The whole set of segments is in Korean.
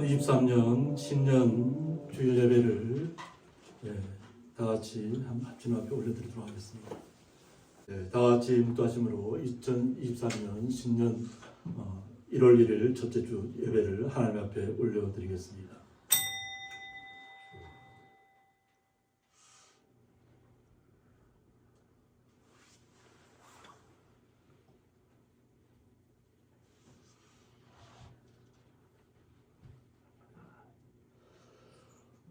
2023년 신년 주일 예배를 다 같이 주님 앞에 올려드리도록 하겠습니다. 다 같이 묵도하심으로 2023년 신년 1월 1일 첫째 주 예배를 하나님 앞에 올려드리겠습니다.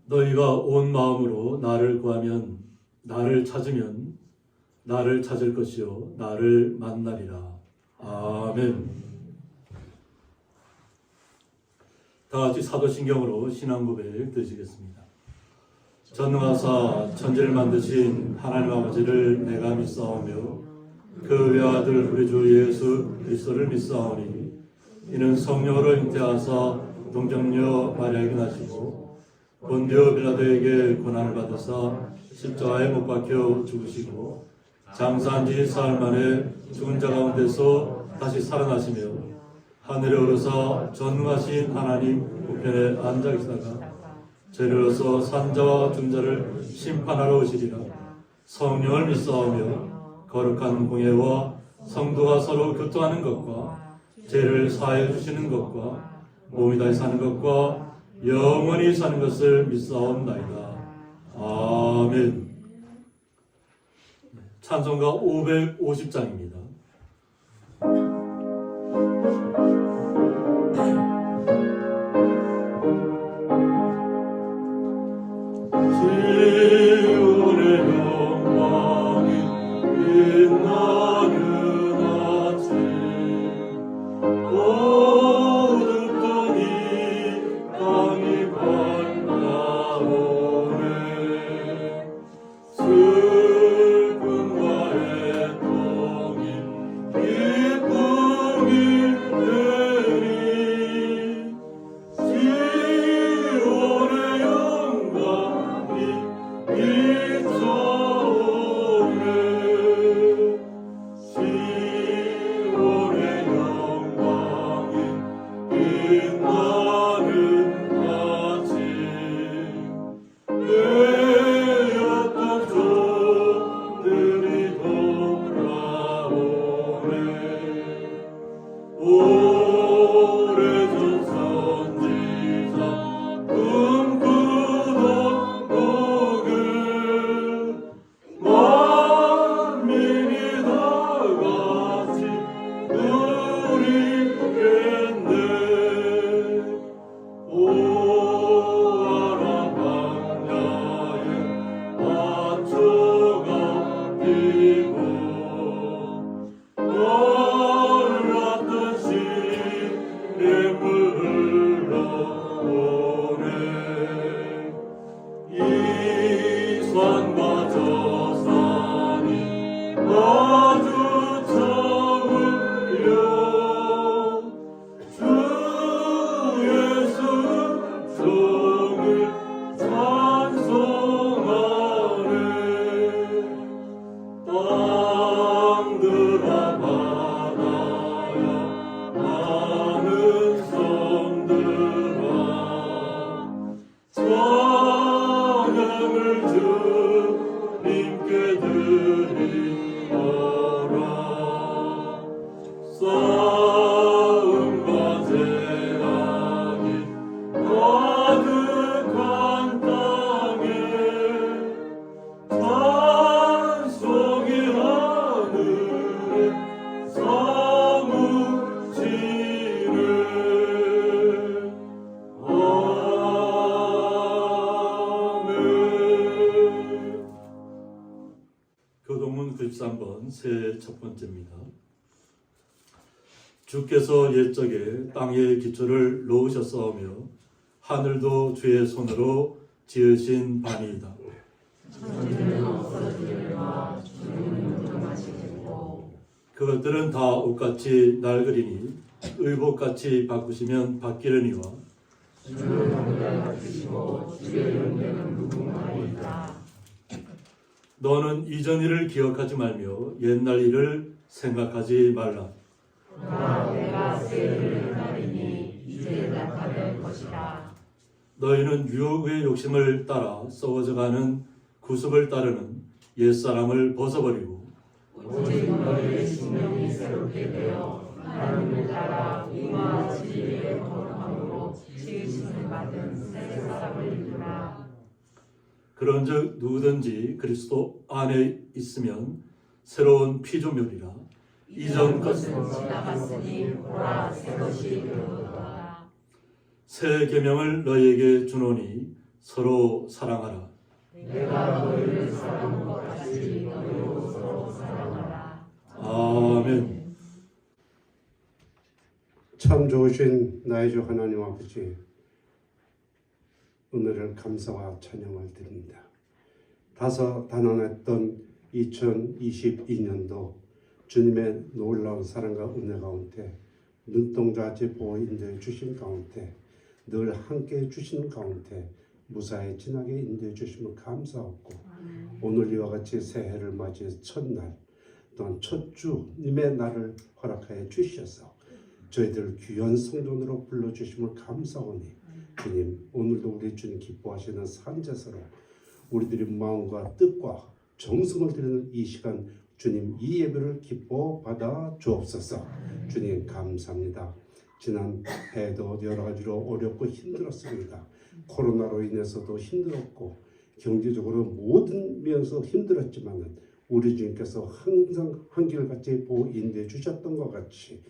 너희가 온 마음으로 나를 구하면 나를 찾으면 나를 찾을 것이요 나를 만나리라. 아멘. 다 같이 사도신경으로 신앙 고백 드리시겠습니다. 전능하사 천지를 만드신 하나님 아버지를 내가 믿사오며 그 외아들 우리 주 예수 그리스도를 믿사오니 이는 성령으로 잉태하사 동정녀 마리아에게 나시고 본디오 빌라도에게 고난을 받으사 십자가에 못 박혀 죽으시고 장사한 지 사흘 만에 죽은 자 가운데서 다시 살아나시며 하늘에 오르사 전능하신 하나님 우편에 앉아 계시다가 죄로서 산자와 중자를 심판하러 오시리라. 성령을 믿사오며 거룩한 공예와 성도가 서로 교통하는 것과 죄를 사하여 주시는 것과 몸이 다시 사는 것과 영원히 사는 것을 믿사옵나이다. 아멘. 찬송가 550장입니다. 교동문 93번 새 첫 번째입니다. 주께서 옛적에 땅의 기초를 놓으셨사오며 하늘도 주의 손으로 지으신 바니이다. 그것들은 다 옷같이 낡으리니 의복같이 바꾸시면 바뀌려니와 너는 이전 일을 기억하지 말며 옛날 일을 생각하지 말라. 내가 새 일을 하리니 이제 나타날 것이라. 것이라. 너희는 유혹의 욕심을 따라 썩어져가는 구습을 따르는 옛사람을 벗어버리고 오직 너희의 심령이 새롭게 되어 하나님을 따라 의와 진리의 거룩함으로 지으심을 받은 새 사람을 입으라. 그런즉 누구든지 그리스도 안에 있으면 새로운 피조물이라 이전 것은 지나갔으니 보라 새 것이 되었도다. 새 계명을 너희에게 주노니 서로 사랑하라. 내가 너희를 사랑한 것 같이 너희도 서로 사랑하라. 아멘. 참 좋으신 나의 주 하나님 아버지, 오늘은 감사와 찬양을 드립니다. 다소다난했던 2022년도 주님의 놀라운 사랑과 은혜 가운데 눈동자같이 보호 인도해 주신 가운데 늘 함께해 주시는 가운데 무사히 지나게 인도해 주시면 감사하고, 오늘 이와 같이 새해를 맞이해 첫날 또한 첫 주님의 날을 허락하여 주셔서 저희들 귀한 성전으로 불러주심을 감사하오니, 주님 오늘도 우리 주님 기뻐하시는 산제사로 우리들의 마음과 뜻과 정성을 드리는 이 시간, 주님 이 예배를 기뻐 받아 주옵소서. 주님 감사합니다. 지난 해도 여러 가지로 어렵고 힘들었습니다. 코로나로 인해서도 힘들었고 경제적으로 모든 면에서 힘들었지만은 우리 주님께서 항상 한결같이 보호 인도해 주셨던 것 같이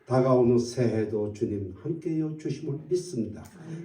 다가오는 새해도 주님 함께해 주심을 믿습니다.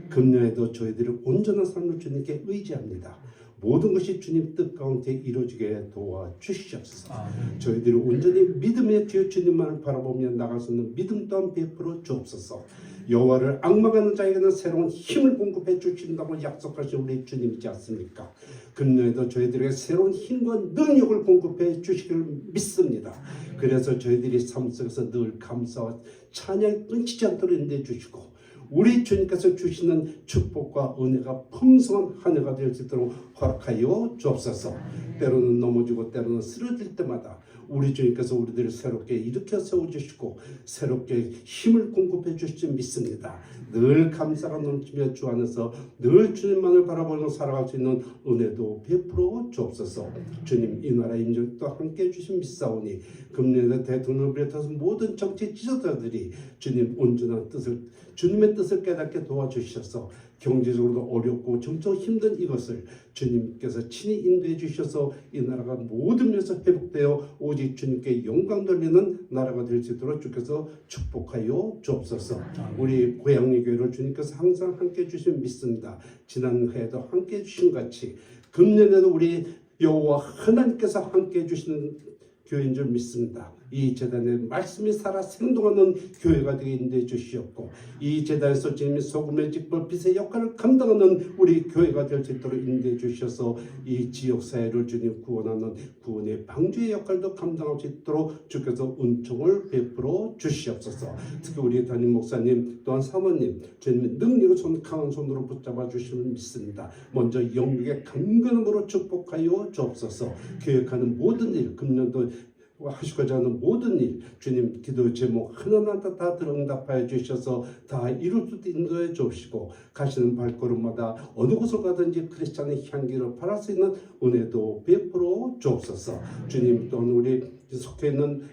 금년에도 저희들이 온전한 삶을 주님께 의지합니다. 모든 것이 주님 뜻 가운데 이루어지게 도와주시옵소서. 저희들이 온전히 믿음의 뒤에 주님만을 바라보며 나갈 수 있는 믿음 또한 베풀어 주옵소서. 여호와를 앙망하는 자에게는 새로운 힘을 공급해 주신다고 약속하신 우리 주님이지 않습니까? 금년에도 저희들에게 새로운 힘과 능력을 공급해 주시기를 믿습니다. 그래서 저희들이 삶 속에서 늘 감사와 찬양이 끊기지 않도록 인도해 주시고, 우리 주님께서 주시는 축복과 은혜가 풍성한 한 해가 될 수 있도록 허락하여 주옵소서. 때로는 넘어지고 때로는 쓰러질 때마다 우리 주님께서 우리들을 새롭게 일으켜 세워주시고 새롭게 힘을 공급해 주실 줄 믿습니다. 늘 감사가 넘치며 주 안에서 늘 주님만을 바라보며 살아갈 수 있는 은혜도 베풀어 주옵소서. 주님 이 나라 임정도 함께 해주신 믿사오니, 금년에 대통령을 비롯해서 모든 정치 지도자들이 주님 온전한 뜻을, 주님의 뜻을 깨닫게 도와주셔서 경제적으로도 어렵고 정적으로 힘든 이것을 주님께서 친히 인도해 주셔서 이 나라가 모든 면에서 회복되어 오직 주님께 영광 돌리는 나라가 될 수 있도록 주께서 축복하여 주옵소서. 우리 고양리 교회를 주님께서 항상 함께 해주시면 믿습니다. 지난해에도 함께 해주신 같이 금년에도 우리 여호와 하나님께서 함께 해주시는 교회인 줄 믿습니다. 이 재단의 말씀이 살아 생동하는 교회가 되게 인도해 주시옵고, 이 재단에서 주님이 소금의 직분 빛의 역할을 감당하는 우리 교회가 될 수 있도록 인도해 주셔서 이 지역사회를 주님 구원하는 구원의 방주의 역할도 감당할 수 있도록 주께서 은총을 베풀어 주시옵소서. 특히 우리 담임 목사님 또한 사모님 주님의 능력을 강한 손으로 붙잡아 주시면 믿습니다. 먼저 영육의 강건함으로 축복하여 주옵소서. 계획하는 모든 일, 금년도 하시고자 하는 모든 일, 주님 기도 제목 하나하나 다 응답하여 주셔서 다 이룰 수 있도록 인도해 주시고, 가시는 발걸음마다 어느 곳을 가든지 크리스찬의 향기를 발할 수 있는 은혜도 베풀어 주옵소서. 주님 또한 우리 속해 있는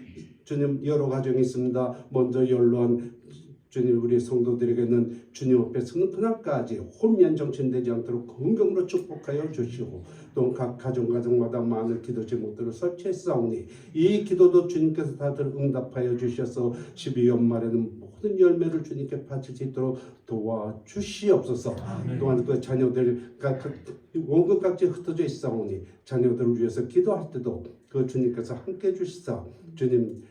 주님 여러 가정이 있습니다. 먼저 연로한 주님 우리 성도들에게는 주님 앞에 서는 그날까지 혼미한 정신되지 않도록 건강으로 축복하여 주시고, 또 각 가정마다 많은 기도 제목들을 설치했사오니 이 기도도 주님께서 다들 응답하여 주셔서 12연말에는 모든 열매를 주님께 바칠 수 있도록 도와주시옵소서. 또한 그 자녀들 원국 각지 흩어져 있사오니 자녀들을 위해서 기도할 때도 그 주님께서 함께 해주시사 주님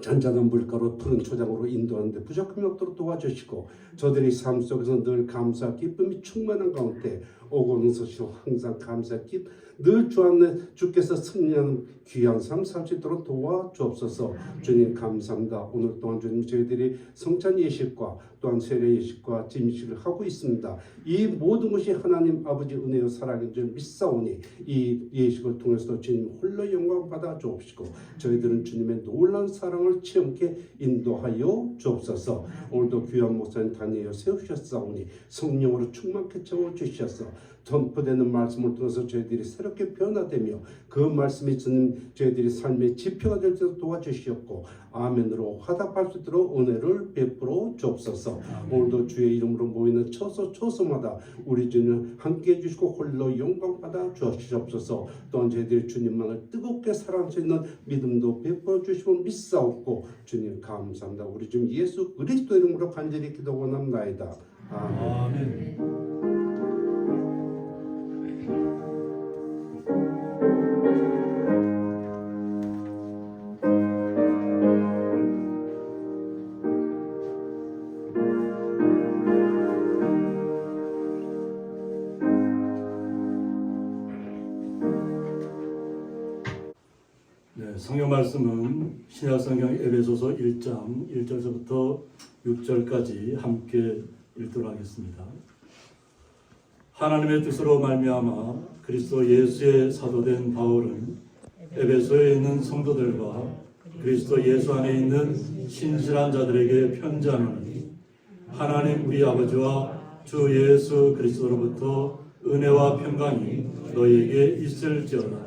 잔잔한 물가로 푸른 초장으로 인도하는데 부족함이 없도록 도와주시고, 저들이 삶 속에서 늘 감사 기쁨이 충만한 가운데 오고 능서시오 항상 감사기 늘 주 안에 주께서 승리하는 귀한 삶 살 수 있도록 도와주옵소서. 주님 감사합니다. 오늘 또한 주님 저희들이 성찬 예식과 또한 세례 예식과 진식을 하고 있습니다. 이 모든 것이 하나님 아버지 은혜요 사랑인 줄 믿사오니 이 예식을 통해서 주님 홀로 영광 받아 주옵시고 저희들은 주님의 놀라운 사랑을 체험케 인도하여 주옵소서. 오늘도 귀한 목사님 다니엘 세우셨사오니 성령으로 충만케 채워 주셔서 전포되는 말씀을 통해서 저희들이 새롭게 변화되며 그 말씀이 주님 저희들이 삶의 지표가 될 때 도와주시옵고 아멘으로 화답할 수 있도록 은혜를 베풀어 주옵소서. 오늘도 주의 이름으로 모이는 처소마다 우리 주님 함께해 주시고 홀로 영광 받아 주시옵소서. 또한 저희들이 주님만을 뜨겁게 사랑할 수 있는 믿음도 베풀어 주시고 믿사옵고 주님 감사합니다. 우리 주님 예수 그리스도 이름으로 간절히 기도 원합나이다. 아멘. 네, 성경 말씀은 신약성경 에베소서 1장 1절부터 6절까지 함께 읽도록 하겠습니다. 하나님의 뜻으로 말미암아 그리스도 예수의 사도된 바울은 에베소에 있는 성도들과 그리스도 예수 안에 있는 신실한 자들에게 편지하노니 하나님 우리 아버지와 주 예수 그리스도로부터 은혜와 평강이 너희에게 있을지어다.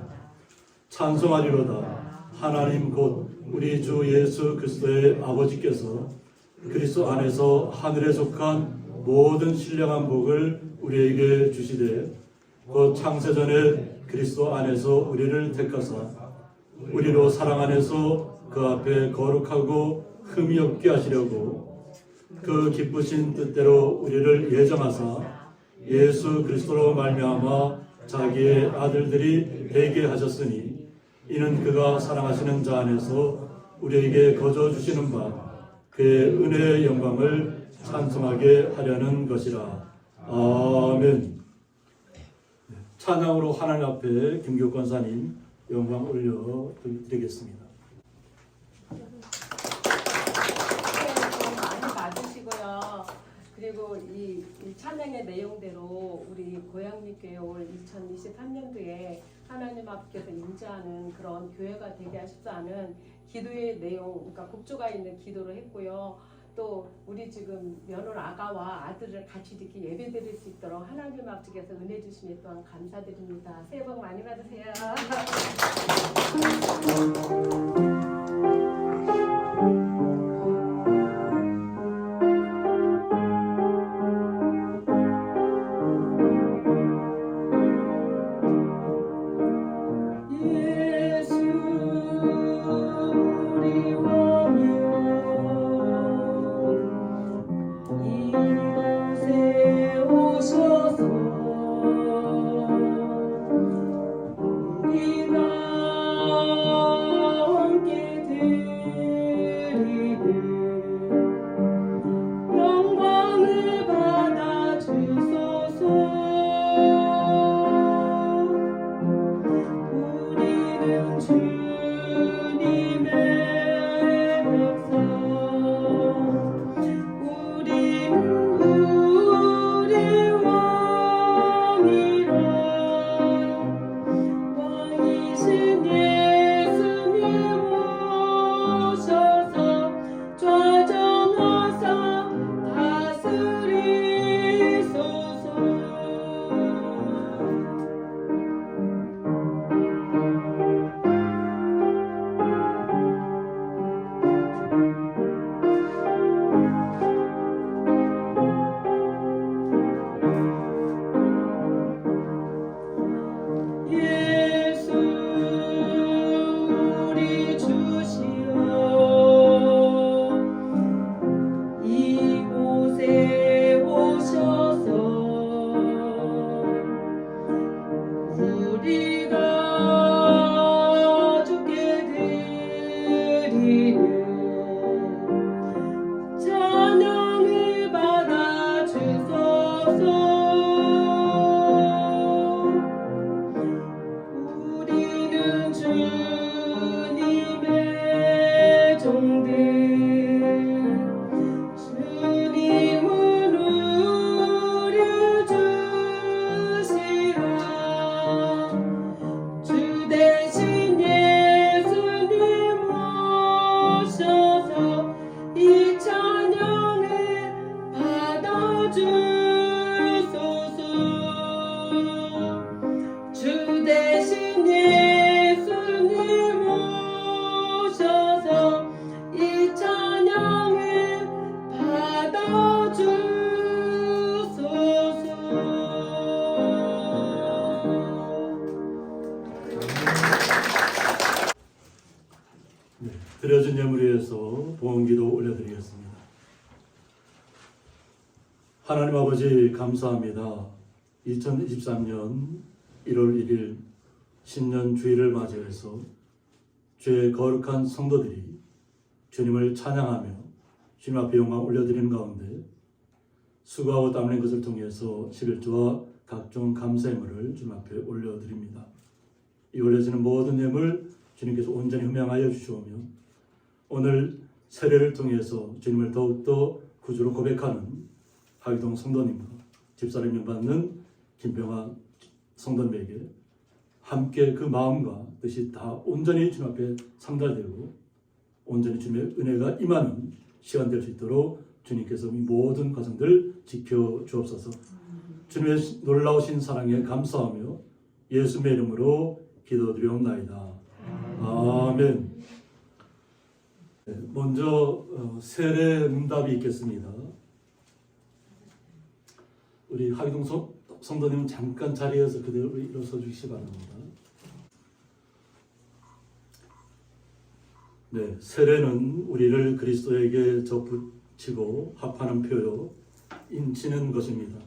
찬송하리로다. 하나님 곧 우리 주 예수 그리스도의 아버지께서 그리스도 안에서 하늘에 속한 모든 신령한 복을 우리에게 주시되 곧 창세전에 그리스도 안에서 우리를 택하사 우리로 사랑 안에서 그 앞에 거룩하고 흠이 없게 하시려고 그 기쁘신 뜻대로 우리를 예정하사 예수 그리스도로 말미암아 자기의 아들들이 되게 하셨으니 이는 그가 사랑하시는 자 안에서 우리에게 거저 주시는 바 그의 은혜의 영광을 찬송하게 하려는 것이라. 아멘. 찬양으로 하나님 앞에 김교 권사님 영광 올려 드리겠습니다. 많이 받으시고요. 그리고 이 찬양의 내용대로 우리 고양리교회 올 2023년도에 하나님 앞께서 임재하는 그런 교회가 되게 하십사는 기도의 내용, 그러니까 곡조가 있는 기도를 했고요. 또 우리 지금 며느리 아가와 아들을 같이 이렇게 예배 드릴 수 있도록 하나님 앞쪽에서 은혜 주시니 또한 감사드립니다. 새해 복 많이 받으세요. 주님의 종들 주님은 우려 주시라 주 대신 예수님 오셔서 이 찬양을 받아주소서 주 대신 예수님 오셔서 이 찬양을 받아주소서. 드려진 예물 위해서 봉헌기도 올려드리겠습니다. 하나님 아버지 감사합니다. 2023년 1월 1일 신년 주일을 맞이해서 주의 거룩한 성도들이 주님을 찬양하며 주님 앞에 영광 올려드리는 가운데 수고하고 땀 흘린 것을 통해서 11조와 각종 감사 예물을 주님 앞에 올려드립니다. 이 올려지는 모든 예물 주님께서 온전히 흠양하여 주시오며 오늘 세례를 통해서 주님을 더욱더 구주로 고백하는 하기동 성도님과 집사님을 받는 김병아 성도님에게 함께 그 마음과 뜻이 다 온전히 주님 앞에 상달되고 온전히 주님의 은혜가 임하는 시간 될 수 있도록 주님께서 이 모든 과정들 지켜 주옵소서. 주님의 놀라우신 사랑에 감사하며 예수의 이름으로 기도드리옵나이다. 아멘. 먼저 세례 응답이 있겠습니다. 우리 하기동 성도님은 잠깐 자리에서 그대로 일어서 주시기 바랍니다. 네, 세례는 우리를 그리스도에게 접붙이고 합하는 표요, 인치는 것입니다.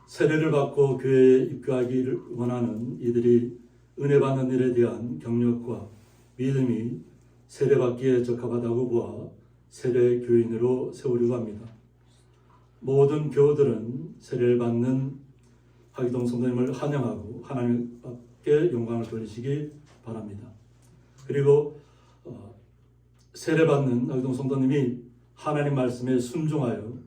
세례를 받고 교회에 입교하기를 원하는 이들이 은혜 받는 일에 대한 경력과 믿음이 세례받기에 적합하다고 보아 세례 교인으로 세우려고 합니다. 모든 교우들은 세례를 받는 하기동 성도님을 환영하고 하나님께 영광을 돌리시기 바랍니다. 그리고 세례받는 하기동 성도님이 하나님 말씀에 순종하여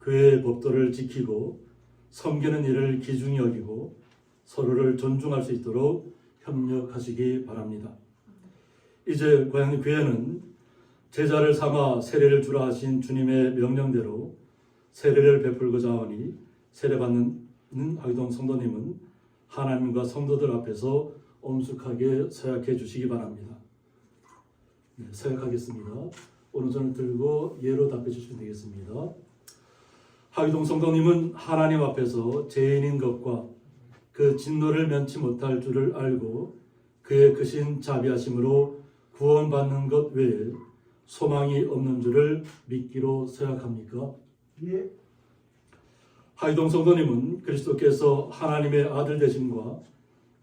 교회의 법도를 지키고 섬기는 일을 기중히 여기고 서로를 존중할 수 있도록 협력하시기 바랍니다. 이제 고향리 교회는 제자를 삼아 세례를 주라 하신 주님의 명령대로 세례를 베풀고자 하오니 세례받는 하기동 성도님은 하나님과 성도들 앞에서 엄숙하게 서약해 주시기 바랍니다. 네, 서약하겠습니다. 오른손을 들고 예로 답해 주시면 되겠습니다. 하기동 성도님은 하나님 앞에서 죄인인 것과 그 진노를 면치 못할 줄을 알고 그의 크신 자비하심으로 구원받는 것 외에 소망이 없는 줄을 믿기로 서약합니까? 예. 하기동 성도님은 그리스도께서 하나님의 아들 되심과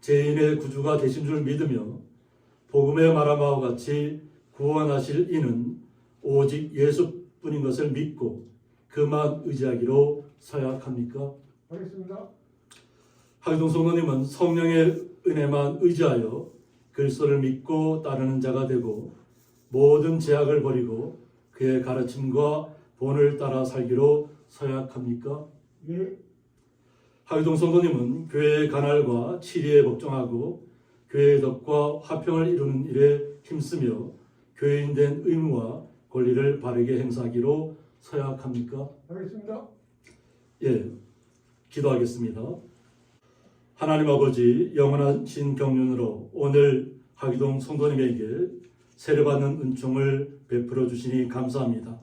죄인의 구주가 되신 줄 믿으며 복음의 말한 바와 같이 구원하실 이는 오직 예수뿐인 것을 믿고 그만 의지하기로 서약합니까? 하겠습니다. 하기동 성도님은 성령의 은혜만 의지하여 그리스도를 믿고 따르는 자가 되고 모든 제약을 버리고 그의 가르침과 본을 따라 살기로 서약합니까? 예. 하기동 성도님은 교회의 간할과 치리에 복종하고 교회의 덕과 화평을 이루는 일에 힘쓰며 교회인된 의무와 권리를 바르게 행사하기로 서약합니까? 하겠습니다. 예, 기도하겠습니다. 하나님 아버지 영원하신 경륜으로 오늘 하기동 성도님에게 세례받는 은총을 베풀어 주시니 감사합니다.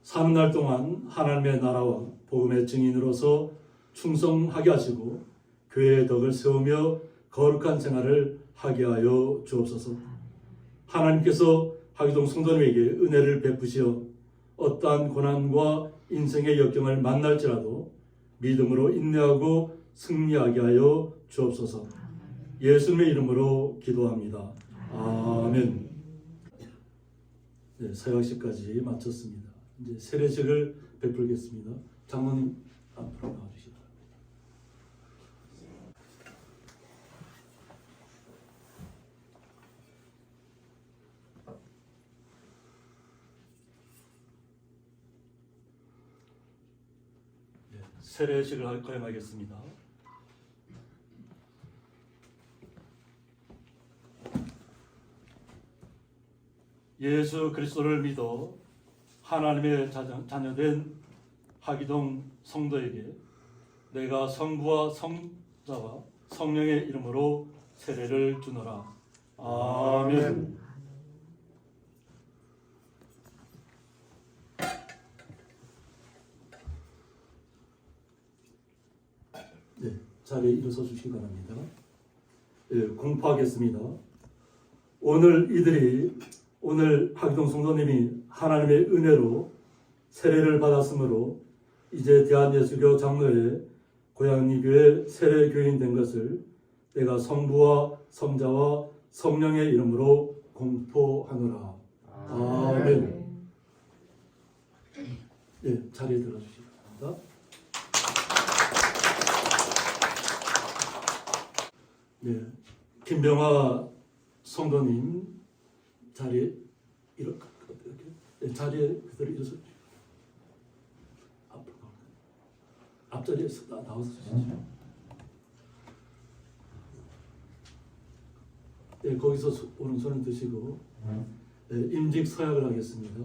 사는 날 동안 하나님의 나라와 복음의 증인으로서 충성하게 하시고 교회의 덕을 세우며 거룩한 생활을 하게 하여 주옵소서. 하나님께서 하기동 성도님에게 은혜를 베푸시어 어떠한 고난과 인생의 역경을 만날지라도 믿음으로 인내하고 승리하게 하여 주옵소서. 예수님의 이름으로 기도합니다. 아멘. 네, 서약식까지 마쳤습니다. 이제 세례식을 베풀겠습니다. 장로님 앞으로 나와주시기 바랍니다. 세례식을 거행하겠습니다. 예수 그리스도를 믿어 하나님의 자녀된 하기동 성도에게 내가 성부와 성자와 성령의 이름으로 세례를 주노라. 아멘. 네, 자리에 일어서 주시기 바랍니다. 네, 공포하겠습니다. 오늘 하기동 성도님이 하나님의 은혜로 세례를 받았으므로 이제 대한예수교 장로회 고양리교회 세례교인 된 것을 내가 성부와 성자와 성령의 이름으로 공포하노라. 아멘. 네, 자리에 들어주시기 바랍니다. 네, 김병화 성도님 자리에 자리에 그대로 일어서 앞자리에 나와서 주시죠. 네, 거기서 오른손을 드시고 네, 임직 서약을 하겠습니다.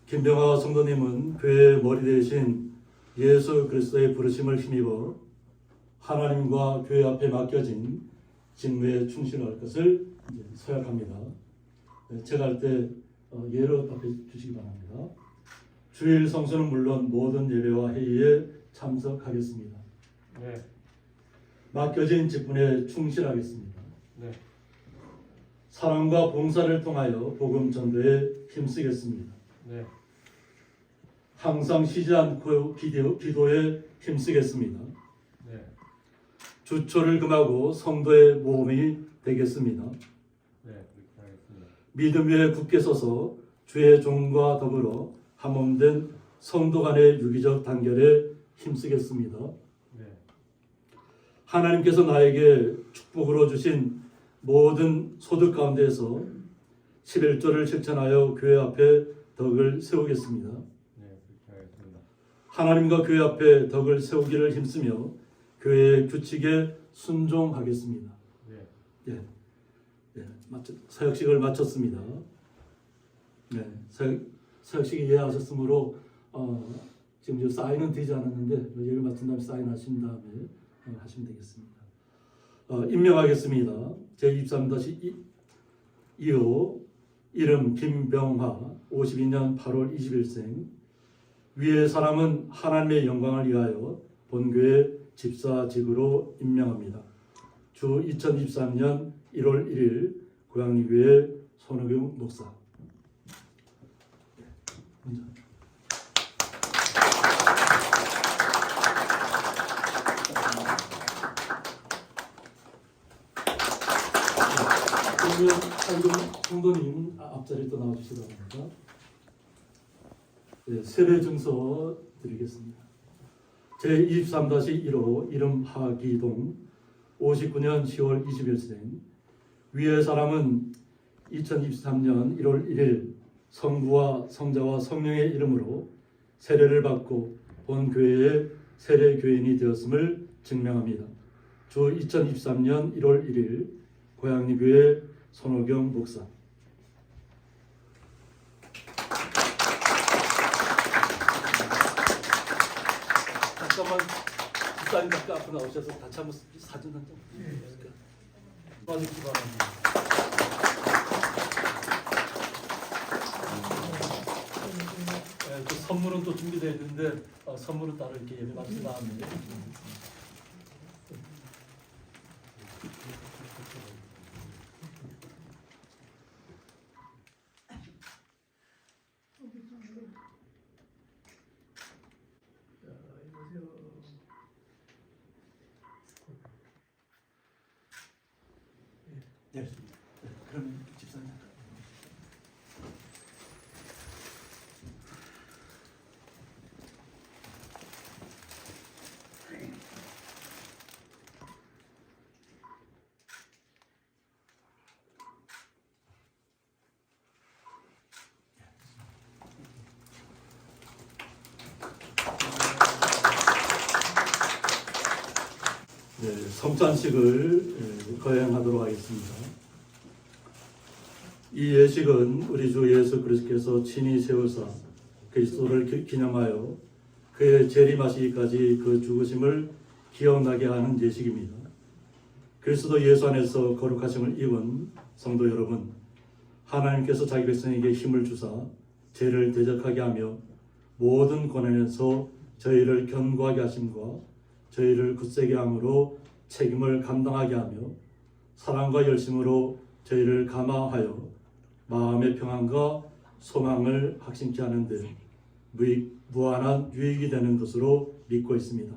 김병화 성도님은 교회의 머리 대신 예수 그리스도의 부르심을 힘입어 하나님과 교회 앞에 맡겨진 직무에 충실할 것을 이제 서약합니다. 네, 제가 할 때 예로 답해 주시기 바랍니다. 주일 성수는 물론 모든 예배와 회의에 참석하겠습니다. 네. 맡겨진 직분에 충실하겠습니다. 네. 사랑과 봉사를 통하여 복음 전도에 힘쓰겠습니다. 네. 항상 쉬지 않고 기도에 힘쓰겠습니다. 네. 주초를 금하고 성도의 모험이 되겠습니다. 네. 그렇게 하겠습니다. 믿음 위에 굳게 서서 주의 종과 더불어 한몸된 성도 간의 유기적 단결에 힘쓰겠습니다. 네. 하나님께서 나에게 축복으로 주신 모든 소득 가운데에서 11조를 실천하여 교회 앞에 덕을 세우겠습니다. 네. 그렇게 하겠습니다. 하나님과 교회 앞에 덕을 세우기를 힘쓰며 교회의 규칙에 순종하겠습니다. 네. 서약식을 마쳤습니다. 네, 서약식이 이해하셨으므로 지금 이제 사인은 되지 않았는데 예를 맡은 다음에 사인하신 다음에 하시면 되겠습니다. 임명하겠습니다. 제23-2호 이름 김병화 52년 8월 20일생 위의 사람은 하나님의 영광을 위하여 본교회 집사직으로 임명합니다. 주 2023년 1월 1일 고양리교회 손호경 목사. 그러면 성도님 앞자리에 또 나와주시기 바랍니다. 네, 세례 증서 드리겠습니다. 제23-1호 이름 하기동 59년 10월 20일생 위의 사람은 2023년 1월 1일 성부와 성자와 성령의 이름으로 세례를 받고 본 교회의 세례 교인이 되었음을 증명합니다. 주 2023년 1월 1일 고양리교회 손호경 목사. 잠깐만 집사님 잠깐 앞으로 나오셔서 같이 한번 사진 한 장 찍을까요? 도와주시기 바랍니다. 네, 그 선물은 또 준비되어 있는데 선물은 따로 이렇게 예배 마친 다음에 네, 그러면 집사님 잠깐. 네, 성찬식을 거행하도록 하겠습니다. 이 예식은 우리 주 예수 그리스도께서 친히 세우사 그리스도를 기념하여 그의 재림하시기까지 그 죽으심을 기억나게 하는 예식입니다. 그리스도 예수 안에서 거룩하심을 입은 성도 여러분, 하나님께서 자기 백성에게 힘을 주사 죄를 대적하게 하며 모든 고난에서 저희를 견고하게 하심과 저희를 굳세게 함으로 책임을 감당하게 하며 사랑과 열심으로 저희를 감화하여 마음의 평안과 소망을 확신케 하는데 무한한 유익이 되는 것으로 믿고 있습니다.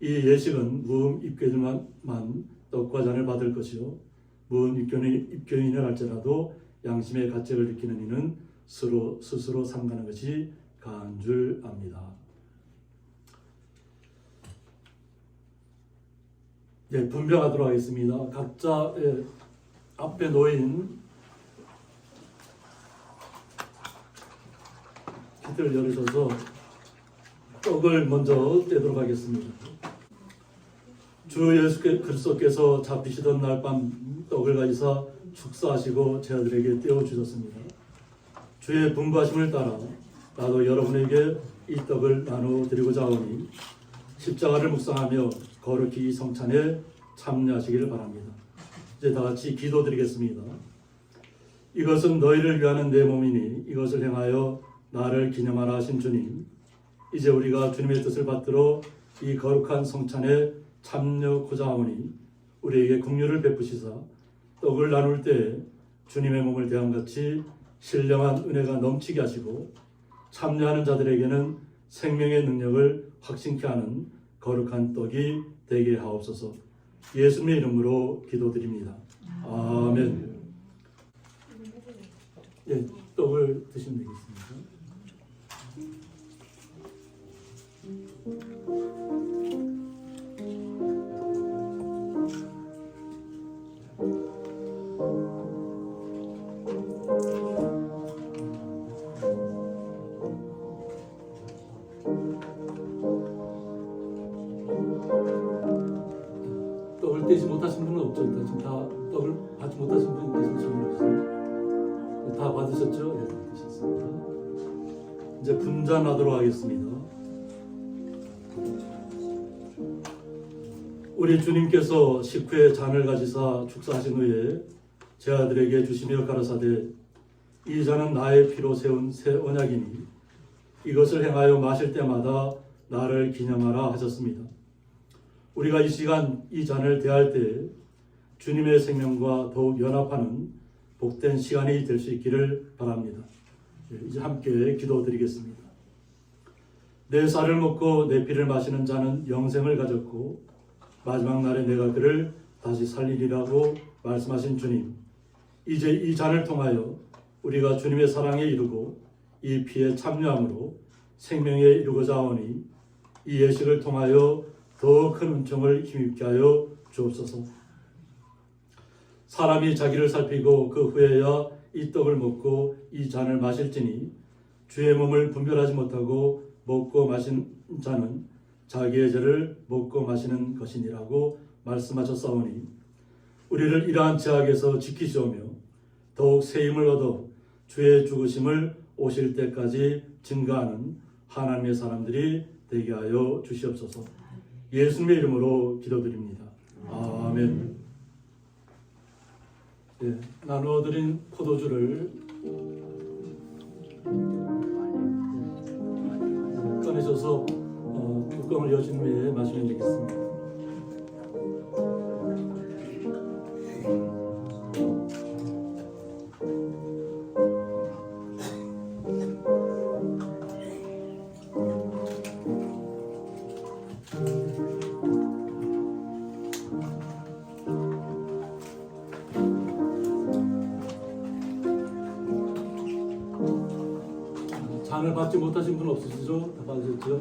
이 예식은 무음 입교인만 떡과 잔을 받을 것이요 무음 입교인을 할지라도 양심의 가책을 느끼는 이는 스스로 삼가는 것이 가한 줄 압니다. 네, 분별하도록 하겠습니다. 각자 앞에 놓인 기틀을 열으셔서 떡을 먼저 떼도록 하겠습니다. 주 예수 그리스도께서 잡히시던 날 밤 떡을 가지사 축사하시고 제자들에게 떼어주셨습니다. 주의 분부하심을 따라 나도 여러분에게 이 떡을 나누어 드리고자 하오니 십자가를 묵상하며 거룩히 이 성찬에 참여하시기를 바랍니다. 이제 다 같이 기도드리겠습니다. 이것은 너희를 위하는 내 몸이니 이것을 행하여 나를 기념하라 하신 주님, 이제 우리가 주님의 뜻을 받들어 이 거룩한 성찬에 참여하고자 하오니 우리에게 긍휼을 베푸시사 떡을 나눌 때 주님의 몸을 대함같이 신령한 은혜가 넘치게 하시고 참여하는 자들에게는 생명의 능력을 확신케 하는 거룩한 떡이 되게 하옵소서. 예수님의 이름으로 기도드립니다. 아멘. 예, 떡을 드시면 되겠습니다. 떡을 떼지 못하신 분은 없죠. 지금 다 떡을 받지 못하신 분이 계신 질문 없어요. 다 받으셨죠? 네, 받으셨습니다. 이제 분잔하도록 하겠습니다. 우리 주님께서 식후에 잔을 가지사 축사하신 후에 제자들에게 주시며 가라사대 이 잔은 나의 피로 세운 새 언약이니 이것을 행하여 마실 때마다 나를 기념하라 하셨습니다. 우리가 이 시간 이 잔을 대할 때 주님의 생명과 더욱 연합하는 복된 시간이 될 수 있기를 바랍니다. 이제 함께 기도드리겠습니다. 내 쌀을 먹고 내 피를 마시는 자는 영생을 가졌고 마지막 날에 내가 그를 다시 살리리라고 말씀하신 주님, 이제 이 잔을 통하여 우리가 주님의 사랑에 이르고 이 피에 참여함으로 생명에 이르고자 하오니 이 예식을 통하여 더 큰 은총을 힘입게 하여 주옵소서. 사람이 자기를 살피고 그 후에야 이 떡을 먹고 이 잔을 마실지니 주의 몸을 분별하지 못하고 먹고 마신 자는 자기의 죄를 먹고 마시는 것이니라고 말씀하셨사오니 우리를 이러한 제약에서 지키시오며 더욱 새 힘을 얻어 주의 죽으심을 오실 때까지 증거하는 하나님의 사람들이 되게 하여 주시옵소서. 예수님의 이름으로 기도드립니다. 아멘. 예, 나누어드린 포도주를 꺼내셔서 뚜껑을 여신 후에 마시면 되겠습니다. 잔을 받지 못하신 분 없으시죠? 다 받으셨죠?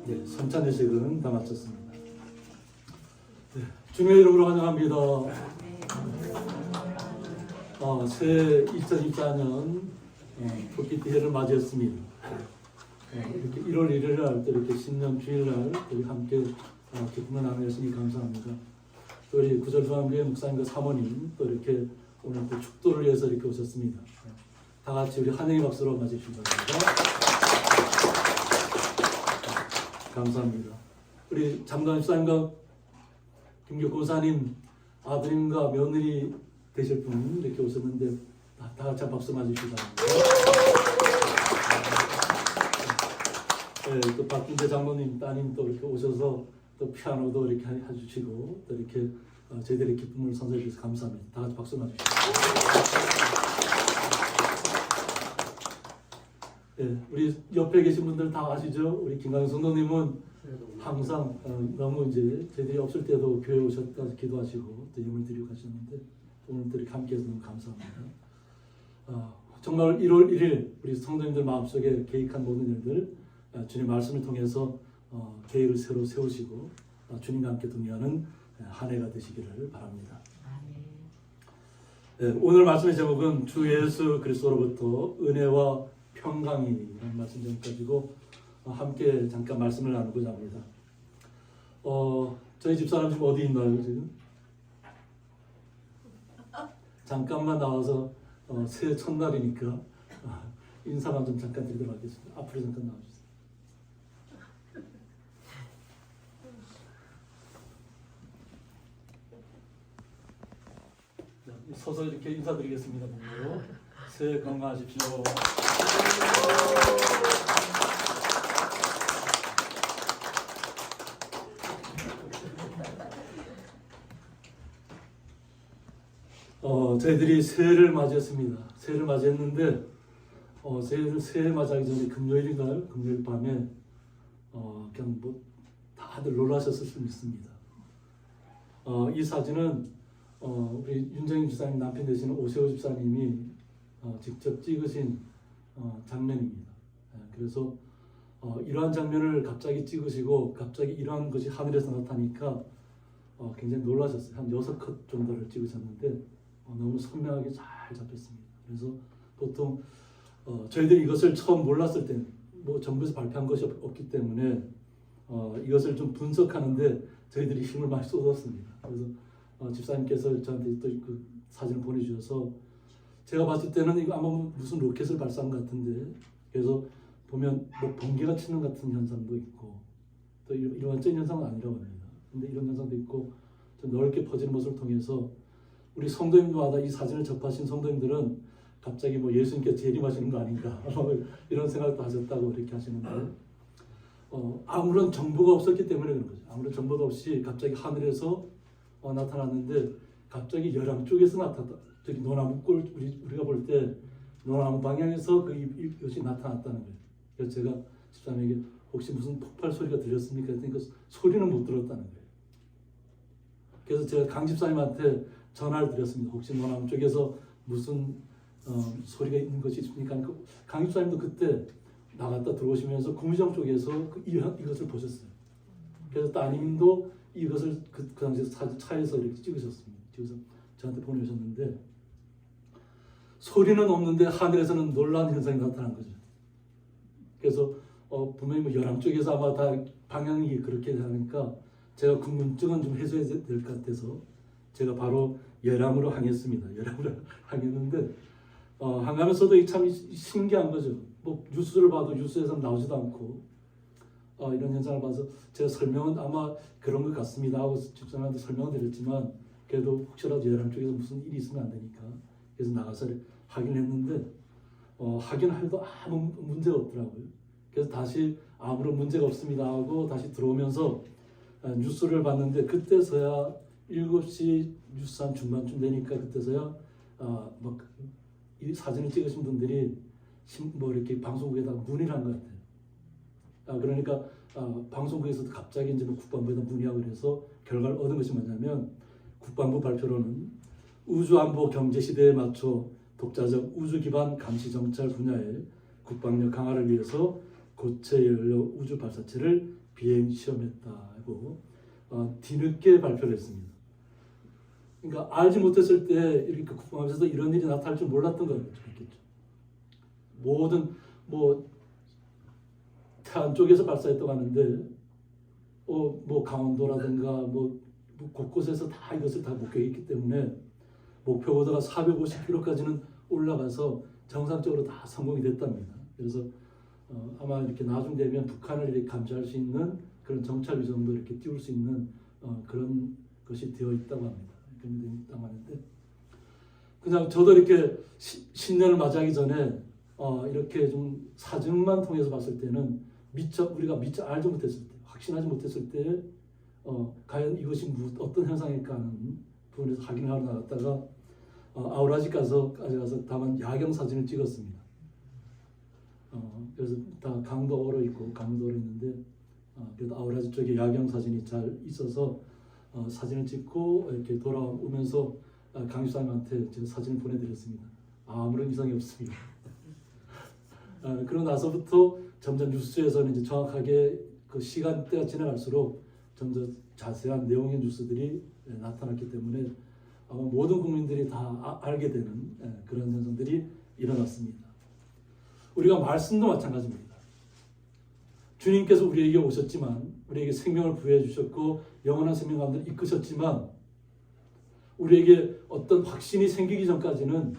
네, 성찬 예식은 다 마쳤습니다. 네, 주님의 이름으로 환영합니다. 새 2024년 토끼띠 해를 맞이했습니다. 이렇게 1월 1일 날 또 이렇게 신년 주일날 우리 함께 기쁨을 나누었으니 감사합니다. 또 우리 구절중앙교회 목사님과 사모님 또 이렇게 오늘 또 축도를 위해서 이렇게 오셨습니다. 다 같이 우리 환영의 박수로 맞이해주시기 바랍니다. 감사합니다. 우리 잠깐 집사님과 김교 고사님 아드님과 며느리 되실 분 이렇게 오셨는데 다 같이 박수 맞으시기 바랍니다. 네, 또 박준재 장로님 따님 또 이렇게 오셔서 또 피아노도 이렇게 해주시고 또 이렇게 저희들의 기쁨을 선사해 주셔서 감사합니다. 다 같이 박수 맞으시죠. 네, 우리 옆에 계신 분들 다 아시죠? 우리 김강현 성도님은 항상 너무 이제 저희들이 없을 때도 교회 오셨다 기도하시고 또 예물 드리고 가셨는데 오늘도 이렇게 함께해서 너무 감사합니다. 정말 1월 1일 우리 성도님들 마음속에 계획한 모든 일들 주님 말씀을 통해서 계획을 새로 세우시고 주님과 함께 동행하는 한 해가 되시기를 바랍니다. 네, 오늘 말씀의 제목은 주 예수 그리스도로부터 은혜와 평강이라는 말씀 좀 가지고 함께 잠깐 말씀을 나누고자 합니다. 저희 집사람 지금 어디 있나요 지금? 잠깐만 나와서 새해 첫날이니까 인사만 좀 잠깐 드리도록 하겠습니다. 앞으로 잠깐 나와주세요. 서서 이렇게 인사드리겠습니다. 보고 새해 건강하십시오. 저희들이 새해를 맞이했습니다. 새해를 맞이했는데 새해 맞이하기 전에 금요일인가요? 금요일 밤에 그냥 뭐 다들 놀라셨을 수 있습니다. 이 사진은 우리 윤정인 집사님 남편 되시는 오세호 집사님이 직접 찍으신 장면입니다. 그래서 이러한 장면을 갑자기 찍으시고 갑자기 이러한 것이 하늘에서 나타나니까 굉장히 놀라셨어요. 한 6컷 정도를 찍으셨는데 너무 선명하게 잘 잡혔습니다. 그래서 보통 저희들이 이것을 처음 몰랐을 때는 뭐 정부에서 발표한 것이 없기 때문에 이것을 좀 분석하는데 저희들이 힘을 많이 쏟았습니다. 그래서 집사님께서 저한테 또 그 사진을 보내주셔서 제가 봤을 때는 이거 아마 무슨 로켓을 발사한 것 같은데 그래서 보면 뭐 번개가 치는 같은 현상도 있고 또 이러한 쩐 현상은 아니라고 합니다. 근데 이런 현상도 있고 좀 넓게 퍼지는 것을 통해서 우리 성도님들마다 이 사진을 접하신 성도님들은 갑자기 뭐 예수님께서 재림하시는 거 아닌가 이런 생각도 하셨다고 이렇게 하시는데 아무런 정보가 없었기 때문에 그런 거죠. 아무런 정보도 없이 갑자기 하늘에서 나타났는데 갑자기 열왕 쪽에서 나타났다. 저기 노나무 꼴 우리가 볼 때 노나무 방향에서 이것이 나타났다는 거예요. 그래서 제가 집사님에게 혹시 무슨 폭발 소리가 들렸습니까? 그랬더니 그 소리는 못 들었다는 거예요. 그래서 제가 강 집사님한테 전화를 드렸습니다. 혹시 노나무 쪽에서 무슨 소리가 있는 것이 있습니까? 강 집사님도 그때 나갔다 들어오시면서 구미정 쪽에서 이것을 보셨어요. 그래서 따님도 이것을 그 당시에 차에서 이렇게 찍으셨습니다. 그래서 저한테 보내셨는데 소리는 없는데 하늘에서는 놀라운 현상이 나타난 거죠. 그래서 분명히 뭐 열왕 쪽에서 아마 다 방향이 그렇게 하니까 제가 궁금증은 좀 해소해야 될 것 같아서 제가 바로 열왕으로 항했습니다. 열왕으로 항했는데 항하면서도 참 신기한 거죠. 뭐 뉴스를 봐도 뉴스에서 나오지도 않고 이런 현상을 봐서 제가 설명은 아마 그런 것 같습니다 하고 집사람한테 설명을 드렸지만 그래도 혹시라도 열왕 쪽에서 무슨 일이 있으면 안 되니까 그래서 나가서 확인했는데 확인해도 아무 문제가 없더라고요. 그래서 다시 아무런 문제가 없습니다 하고 다시 들어오면서 뉴스를 봤는데 그때서야 7시 뉴스 한 중반쯤 되니까 그때서야 막 이 사진을 찍으신 분들이 뭐 이렇게 방송국에다가 문의를 한 것 같아요. 그러니까 방송국에서도 갑자기 이제 국방부에다 문의하고 그래서 결과를 얻은 것이 뭐냐면 국방부 발표로는 우주안보 경제 시대에 맞춰 독자적 우주 기반 감시 정찰 분야의 국방력 강화를 위해서 고체 연료 우주 발사체를 비행 시험했다고 뒤늦게 발표를 했습니다. 그러니까 알지 못했을 때 이렇게 국방부에서 이런 일이 나타날 줄 몰랐던 거겠죠. 모든 뭐 태안 쪽에서 발사했다고 하는데 뭐 강원도라든가 뭐 곳곳에서 다 이것을 다 목격했기 때문에 목표 고도가 450km까지는 올라가서 정상적으로 다 성공이 됐답니다. 그래서 아마 이렇게 나중 되면 북한을 이렇게 감지할 수 있는 그런 정찰 위성도 이렇게 띄울 수 있는 그런 것이 되어 있다고 합니다. 그런 게 있다고 하는데 그냥 저도 이렇게 신년을 맞이하기 전에 이렇게 좀 사진만 통해서 봤을 때는 우리가 알지 못했을 때, 확신하지 못했을 때 과연 이것이 어떤 현상일까 하는 부분에서 확인하러 나갔다가 아우라지 가서 다만 야경 사진을 찍었습니다. 그래서 다 강도 얼어 있고 강도 얼어 있는데 그래도 아우라지 쪽에 야경 사진이 잘 있어서 사진을 찍고 이렇게 돌아오면서 강유사님한테 제가 사진을 보내드렸습니다. 아무런 이상이 없습니다. 그러고 나서부터 점점 뉴스에서는 이제 정확하게 그 시간대가 지나갈수록 점점 자세한 내용의 뉴스들이 나타났기 때문에 아마 모든 국민들이 다 알게 되는 그런 현상들이 일어났습니다. 우리가 말씀도 마찬가지입니다. 주님께서 우리에게 오셨지만 우리에게 생명을 부여해 주셨고 영원한 생명 가운데 이끄셨지만 우리에게 어떤 확신이 생기기 전까지는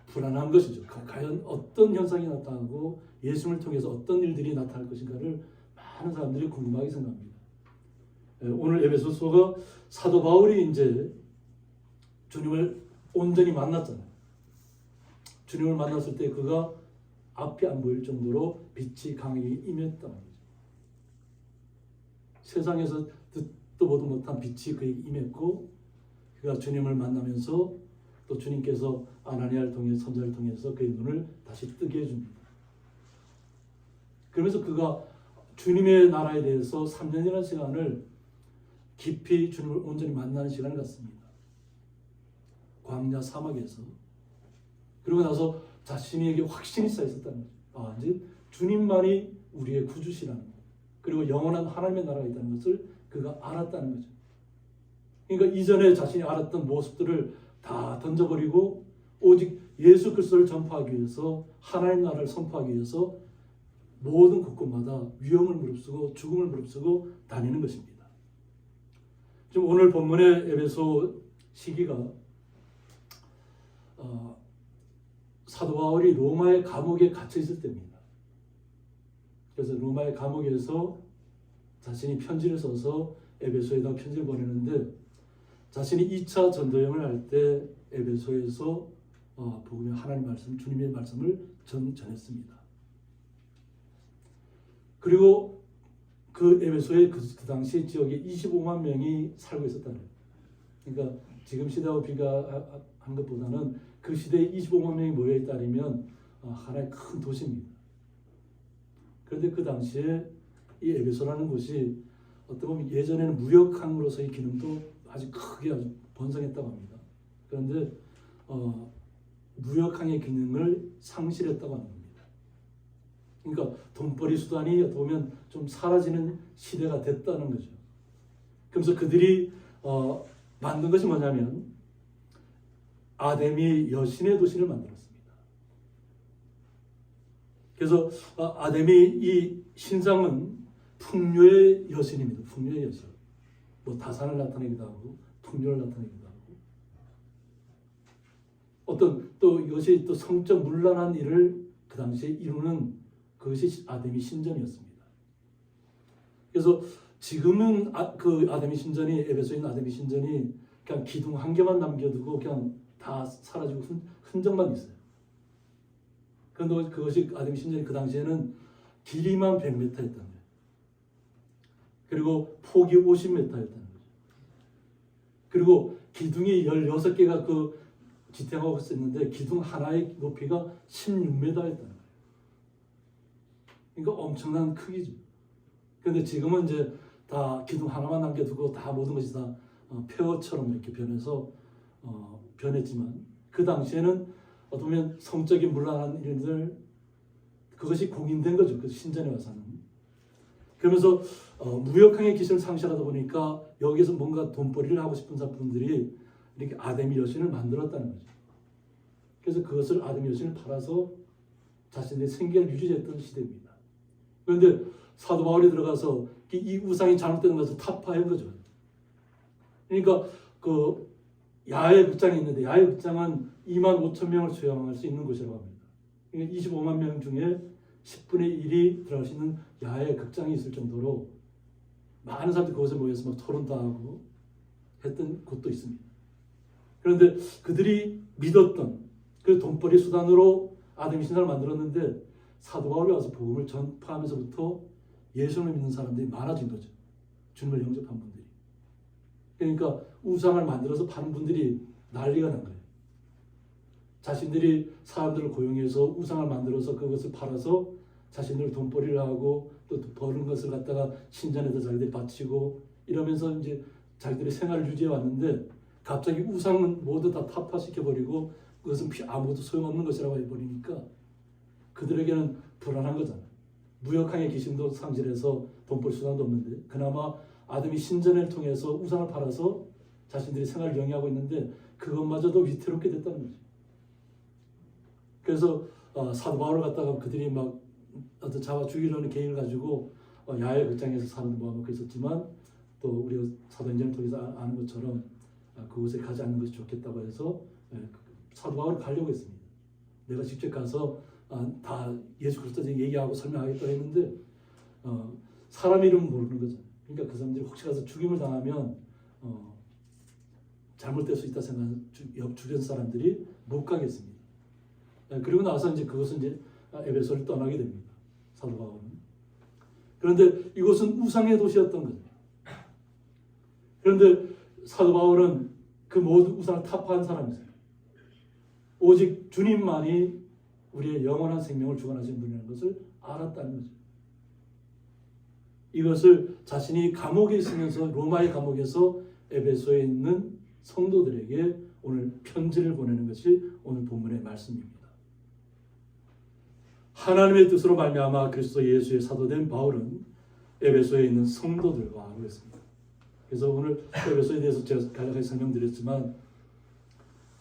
불안한 것이죠. 과연 어떤 현상이 나타나고 예수님을 통해서 어떤 일들이 나타날 것인가를 많은 사람들이 궁금하게 생각합니다. 오늘 에베소서가 사도 바울이 이제 주님을 온전히 만났잖아요. 주님을 만났을 때 그가 앞이 안 보일 정도로 빛이 강하게 임했단 말이죠. 세상에서 듣도 보도 못한 빛이 그에게 임했고 그가 주님을 만나면서 또 주님께서 아나니아를 통해 선자를 통해서 그의 눈을 다시 뜨게 해줍니다. 그러면서 그가 주님의 나라에 대해서 3년이라는 시간을 깊이 주님을 온전히 만나는 시간을 갖습니다. 광야 사막에서. 그러고 나서 자신에게 확신이 쌓였었다는 거죠. 이제 주님만이 우리의 구주시라는 것. 그리고 영원한 하나님의 나라가 있다는 것을 그가 알았다는 거죠. 그러니까 이전에 자신이 알았던 모습들을 다 던져버리고 오직 예수 그리스도를 전파하기 위해서 하나님 나라를 선포하기 위해서 모든 곳곳마다 위험을 무릅쓰고 죽음을 무릅쓰고 다니는 것입니다. 지금 오늘 본문의 에베소 시기가 사도 바울이 로마의 감옥에 갇혀 있을 때입니다. 그래서 로마의 감옥에서 자신이 편지를 써서 에베소에다 편지를 보내는데 자신이 2차 전도여행을 할 때 에베소에서 복음의 하나님 말씀, 주님의 말씀을 전했습니다. 그리고 그 에베소의 그 당시 지역에 25만 명이 살고 있었다는 거예요. 그러니까 지금 시대와 비교한 것보다는 그 시대에 25만 명이 모여있다면 하나의 큰 도시입니다. 그런데 그 당시에 이 에베소라는 곳이 어떻게 보면 예전에는 무역항으로서의 기능도 아주 크게 아주 번성했다고 합니다. 그런데 무역항의 기능을 상실했다고 합니다. 그러니까 돈벌이 수단이 어떻게 보면 좀 사라지는 시대가 됐다는 거죠. 그래서 그들이 만든 것이 뭐냐면 아데미 여신의 도시를 만들었습니다. 그래서 아데미 이 신상은 풍요의 여신입니다. 풍요의 여신. 뭐 다산을 나타내기도 하고 풍요를 나타내기도 하고 어떤 또 이것이 또 성적 문란한 일을 그 당시에 이루는 그것이 아데미 신전이었습니다. 그래서 지금은 그 아데미 신전이 에베소에 있는 아데미 신전이 그냥 기둥 한 개만 남겨두고 그냥 다 사라지고 흔적만 있어요. 그런데 그것이 아데미 신전이 그 당시에는 길이만 100m였다는 거예요. 그리고 폭이 50m였다는 거죠. 그리고 기둥이 16개가 그 지탱하고 있었는데 기둥 하나의 높이가 16m였다는 거예요. 그러니까 엄청난 크기죠. 그런데 지금은 이제 다 기둥 하나만 남겨두고 다 모든 것이 다 폐허처럼 이렇게 변했지만 그 당시에는 어떻게 보면 성적인 문란한 일들 그것이 공인된 거죠. 그 신전에 와서는. 그러면서 무역항의 기술을 상실하다 보니까 여기서 뭔가 돈벌이를 하고 싶은 사람들이 이렇게 아데미 여신을 만들었다는 거죠. 그래서 그것을 아데미 여신을 팔아서 자신의 생계를 유지했던 시대입니다. 그런데 사도 바울이 들어가서 이 우상이 잘못된 것을 타파한 거죠. 그러니까 그 야외 극장이 있는데 야외 극장은 2만 5천 명을 수용할 수 있는 곳이라고 합니다. 그러니까 25만 명 중에 10분의 1이 들어갈 수 있는 야외 극장이 있을 정도로 많은 사람들이 그곳에 모여서 막 토론도 하고 했던 곳도 있습니다. 그런데 그들이 믿었던 그 돈벌이 수단으로 아담이 신사를 만들었는데 사도 바울이 와서 복음을 전파하면서부터 예수를 믿는 사람들이 많아진 거죠. 주님을 영접한 분들이. 그러니까 우상을 만들어서 파는 분들이 난리가 난 거예요. 자신들이 사람들을 고용해서 우상을 만들어서 그것을 팔아서 자신들 돈벌이를 하고 또 버는 것을 갖다가 신전에다 자기들이 바치고 이러면서 이제 자기들의 생활을 유지해 왔는데 갑자기 우상은 모두 다 타파시켜버리고 그것은 아무것도 소용없는 것이라고 해버리니까 그들에게는 불안한 거잖아요. 무역항의 기심도 상실해서 돈벌 수단도 없는데 그나마 아담이 신전을 통해서 우상을 팔아서 자신들이 생활을 영위하고 있는데 그것마저도 위태롭게 됐다는 거죠. 그래서 사도 바울을 갖다가 그들이 막 어떤 잡아 죽이려는 계획을 가지고 야외 극장에서 사람들 모아놓고 있었지만 또 우리가 사도행전을 통해서 아는 것처럼 그곳에 가지 않는 것이 좋겠다고 해서 사도 바울을 가려고 했습니다. 내가 직접 가서 다 예수 그리스도 얘기하고 설명하겠다고 했는데 사람 이름은 모르는 거죠. 그러니까 그 사람들이 혹시 가서 죽임을 당하면 잘못될 수 있다 생각하는 옆 주변 사람들이 못 가겠습니다. 그리고 나서 이제 그것은 이제 에베소를 떠나게 됩니다. 사도 바울은. 그런데 이곳은 우상의 도시였던 거죠. 그런데 사도 바울은 그 모든 우상을 타파한 사람이세요. 오직 주님만이 우리의 영원한 생명을 주관하시는 분이라는 것을 알았다는 거죠. 이것을 자신이 감옥에 있으면서 로마의 감옥에서 에베소에 있는 성도들에게 오늘 편지를 보내는 것이 오늘 본문의 말씀입니다. 하나님의 뜻으로 말미암아 그리스도 예수의 사도된 바울은 에베소에 있는 성도들과 하겠습니다. 그래서 오늘 에베소에 대해서 제가 간략하게 설명드렸지만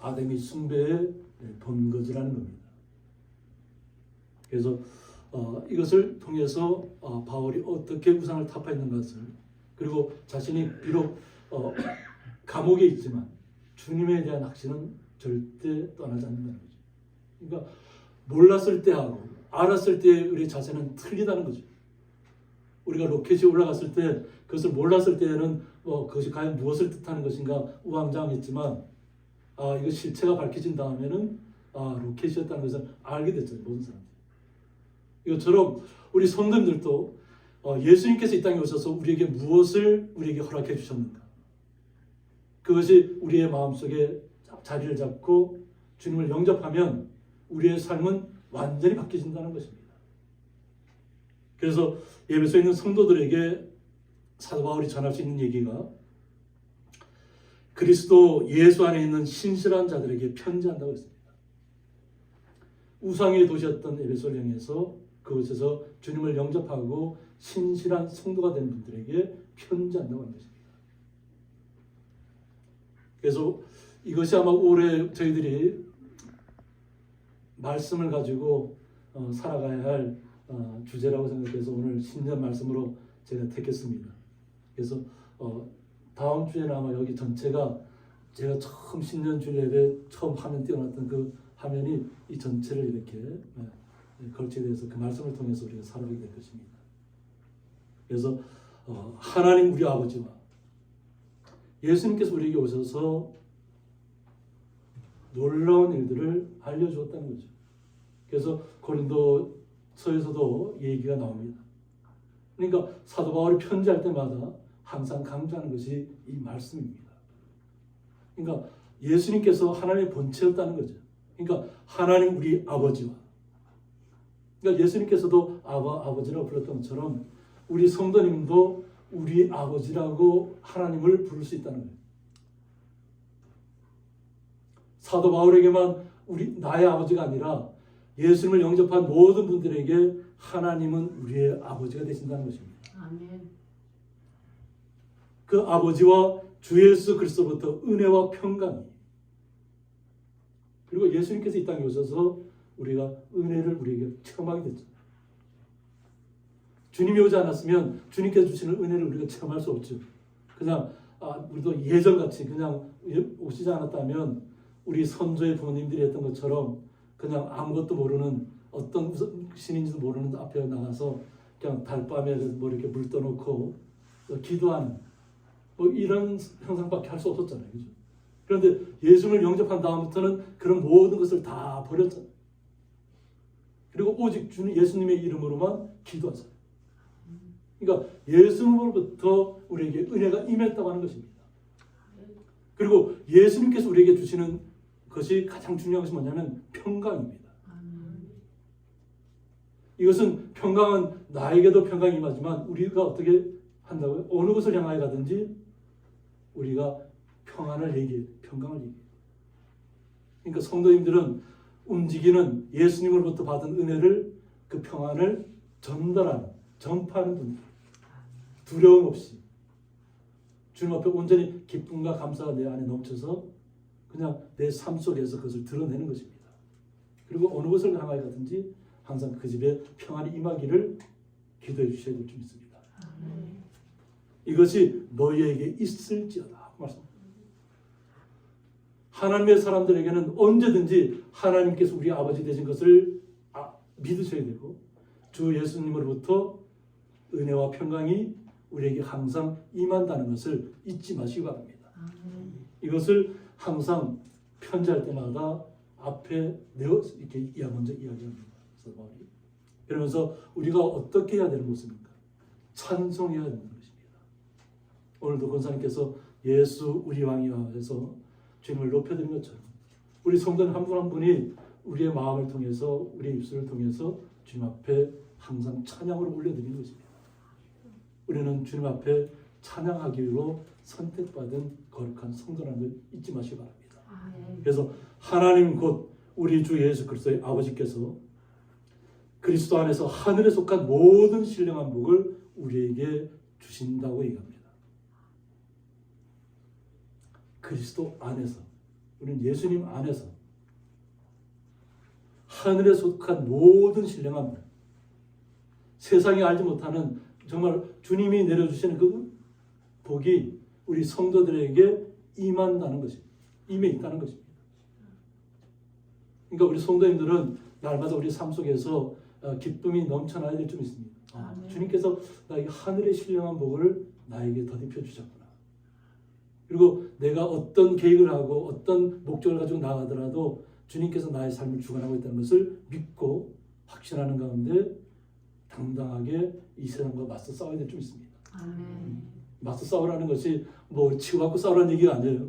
아담이 숭배의 본거지라는 겁니다. 그래서 이것을 통해서 바울이 어떻게 우상을 타파했는 것을 그리고 자신이 비록 감옥에 있지만 주님에 대한 확신은 절대 떠나지 않는다는 거죠. 그러니까 몰랐을 때하고 알았을 때의 우리의 자세는 틀리다는 거죠. 우리가 로켓이 올라갔을 때 그것을 몰랐을 때는 그것이 과연 무엇을 뜻하는 것인가 우왕좌왕했지만 이거 실체가 밝혀진 다음에는 로켓이었다는 것을 알게 됐죠. 모든 사람들이. 이것처럼 우리 성도님들도 예수님께서 이 땅에 오셔서 우리에게 무엇을 우리에게 허락해 주셨는가 그것이 우리의 마음속에 자리를 잡고 주님을 영접하면 우리의 삶은 완전히 바뀌어진다는 것입니다. 그래서 에베소에 있는 성도들에게 사도 바울이 전할 수 있는 얘기가 그리스도 예수 안에 있는 신실한 자들에게 편지한다고 했습니다. 우상의 도시였던 에베소를 향해서 그곳에서 주님을 영접하고 신실한 성도가 된 분들에게 편지한다고 하는 것입니다. 그래서 이것이 아마 올해 저희들이 말씀을 가지고 살아가야 할 주제라고 생각해서 오늘 신년 말씀으로 제가 택했습니다. 그래서 다음 주에는 아마 여기 전체가 제가 처음 신년 주일 예배 처음 화면 띄워놨던 그 화면이 이 전체를 이렇게 걸치게 돼서 그 말씀을 통해서 우리가 살아가게 될 것입니다. 그래서 하나님 우리 아버지와 예수님께서 우리에게 오셔서 놀라운 일들을 알려주었다는 거죠. 그래서 고린도서에서도 얘기가 나옵니다. 그러니까 사도 바울이 편지할 때마다 항상 강조하는 것이 이 말씀입니다. 그러니까 예수님께서 하나님의 본체였다는 거죠. 그러니까 하나님 우리 아버지와 그러니까 예수님께서도 아버지라고 불렀던 것처럼 우리 성도님도 우리 아버지라고 하나님을 부를 수 있다는 거예요. 사도 바울에게만 나의 아버지가 아니라 예수님을 영접한 모든 분들에게 하나님은 우리의 아버지가 되신다는 것입니다. 아멘. 그 아버지와 주 예수 그리스도부터 은혜와 평강이 그리고 예수님께서 이 땅에 오셔서 우리가 은혜를 우리에게 체험하게 됐죠. 주님이 오지 않았으면 주님께서 주시는 은혜를 우리가 체험할 수 없죠. 그냥 우리도 예전같이 그냥 오시지 않았다면 우리 선조의 부모님들이 했던 것처럼 그냥 아무것도 모르는 어떤 신인지도 모르는 앞에 나가서 그냥 달밤에 뭐 이렇게 물 떠놓고 기도하는 뭐 이런 형상밖에 할 수 없었잖아요. 그죠? 그런데 예수를 영접한 다음부터는 그런 모든 것을 다 버렸잖아요. 그리고 오직 주님 예수님의 이름으로만 기도하잖아요. 그러니까 예수님으로부터 우리에게 은혜가 임했다고 하는 것입니다. 그리고 예수님께서 우리에게 주시는 것이 가장 중요한 것이 뭐냐면 평강입니다. 이것은 평강은 나에게도 평강이 임하지만 우리가 어떻게 한다고요? 어느 곳을 향하여 가든지 우리가 평안을 얘기해요. 평강을 얘기해요. 그러니까 성도님들은 움직이는 예수님으로부터 받은 은혜를 그 평안을 전달하는 전파하는 분들 두려움 없이 주님 앞에 온전히 기쁨과 감사가 내 안에 넘쳐서 그냥 내 삶 속에서 그것을 드러내는 것입니다. 그리고 어느 곳을 향하여 가든지 항상 그 집에 평안이 임하기를 기도해 주셔야 될 줄 믿습니다. 이것이 너희에게 있을지어다 말씀합니다. 하나님의 사람들에게는 언제든지 하나님께서 우리 아버지 되신 것을 믿으셔야 되고 주 예수님으로부터 은혜와 평강이 우리에게 항상 임한다는 것을 잊지 마시기 바랍니다. 이것을 항상 편지할 때마다 앞에 이렇게 먼저 이야기합니다. 그러면서 우리가 어떻게 해야 되는 것입니까? 찬송해야 되는 것입니다. 오늘도 권사님께서 예수 우리 왕이여 해서 주님을 높여드린 것처럼 우리 성도는 한 분 한 분이 우리의 마음을 통해서 우리의 입술을 통해서 주님 앞에 항상 찬양으로 올려드리는 것입니다. 우리는 주님 앞에 찬양하기로 선택받은 거룩한 성도라는 걸 잊지 마시기 바랍니다. 그래서 하나님 곧 우리 주 예수 그리스도의 아버지께서 그리스도 안에서 하늘에 속한 모든 신령한 복을 우리에게 주신다고 얘기합니다. 그리스도 안에서 우리는 예수님 안에서 하늘에 속한 모든 신령한 복, 세상이 알지 못하는 정말 주님이 내려주시는 그 복이 우리 성도들에게 임한다는 것입니다. 임해 있다는 것입니다. 그러니까 우리 성도님들은 날마다 우리 삶 속에서 기쁨이 넘쳐나야 될 점 있습니다. 주님께서 나에게 하늘의 신령한 복을 나에게 덧입혀 주셨구나. 그리고 내가 어떤 계획을 하고 어떤 목적을 가지고 나가더라도 주님께서 나의 삶을 주관하고 있다는 것을 믿고 확신하는 가운데 당당하게 이 세상과 맞서 싸워야 될 점 있습니다. 맞서 싸우라는 것이 뭐 치고받고 싸우라는 얘기가 아니에요.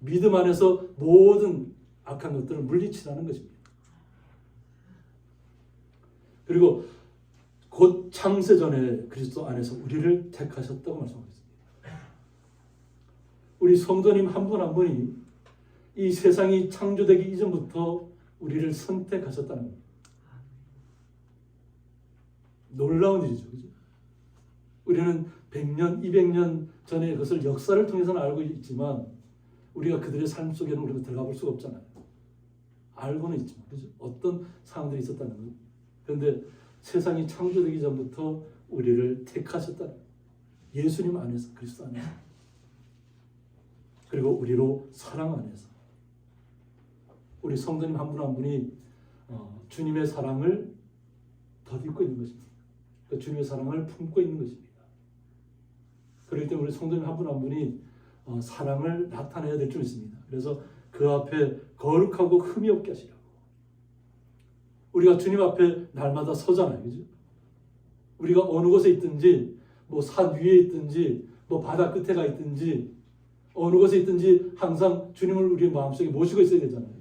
믿음 안에서 모든 악한 것들을 물리치라는 것입니다. 그리고 곧 창세전에 그리스도 안에서 우리를 택하셨다고 말씀하셨습니다. 우리 성도님 한 분 한 분이 이 세상이 창조되기 이전부터 우리를 선택하셨다는 겁니다. 놀라운 일이죠. 그죠? 우리는 100년, 200년 전에 그것을 역사를 통해서는 알고 있지만 우리가 그들의 삶 속에는 우리가 들어가 볼 수가 없잖아요. 알고는 있지만 그죠? 어떤 상황들이 있었다는 거예요. 그런데 세상이 창조되기 전부터 우리를 택하셨다는 거예요. 예수님 안에서, 그리스도 안에서. 그리고 우리로 사랑 안에서. 우리 성도님 한 분 한 분이 주님의 사랑을 덧입고 있는 것입니다. 그러니까 주님의 사랑을 품고 있는 것입니다. 그럴 때 우리 성도님 한 분 한 분이 사랑을 나타내야 될 줄 있습니다. 그래서 그 앞에 거룩하고 흠이 없게 하시라고. 우리가 주님 앞에 날마다 서잖아요. 그죠? 우리가 어느 곳에 있든지 뭐 산 위에 있든지 뭐 바다 끝에 가 있든지 어느 곳에 있든지 항상 주님을 우리 마음속에 모시고 있어야 되잖아요.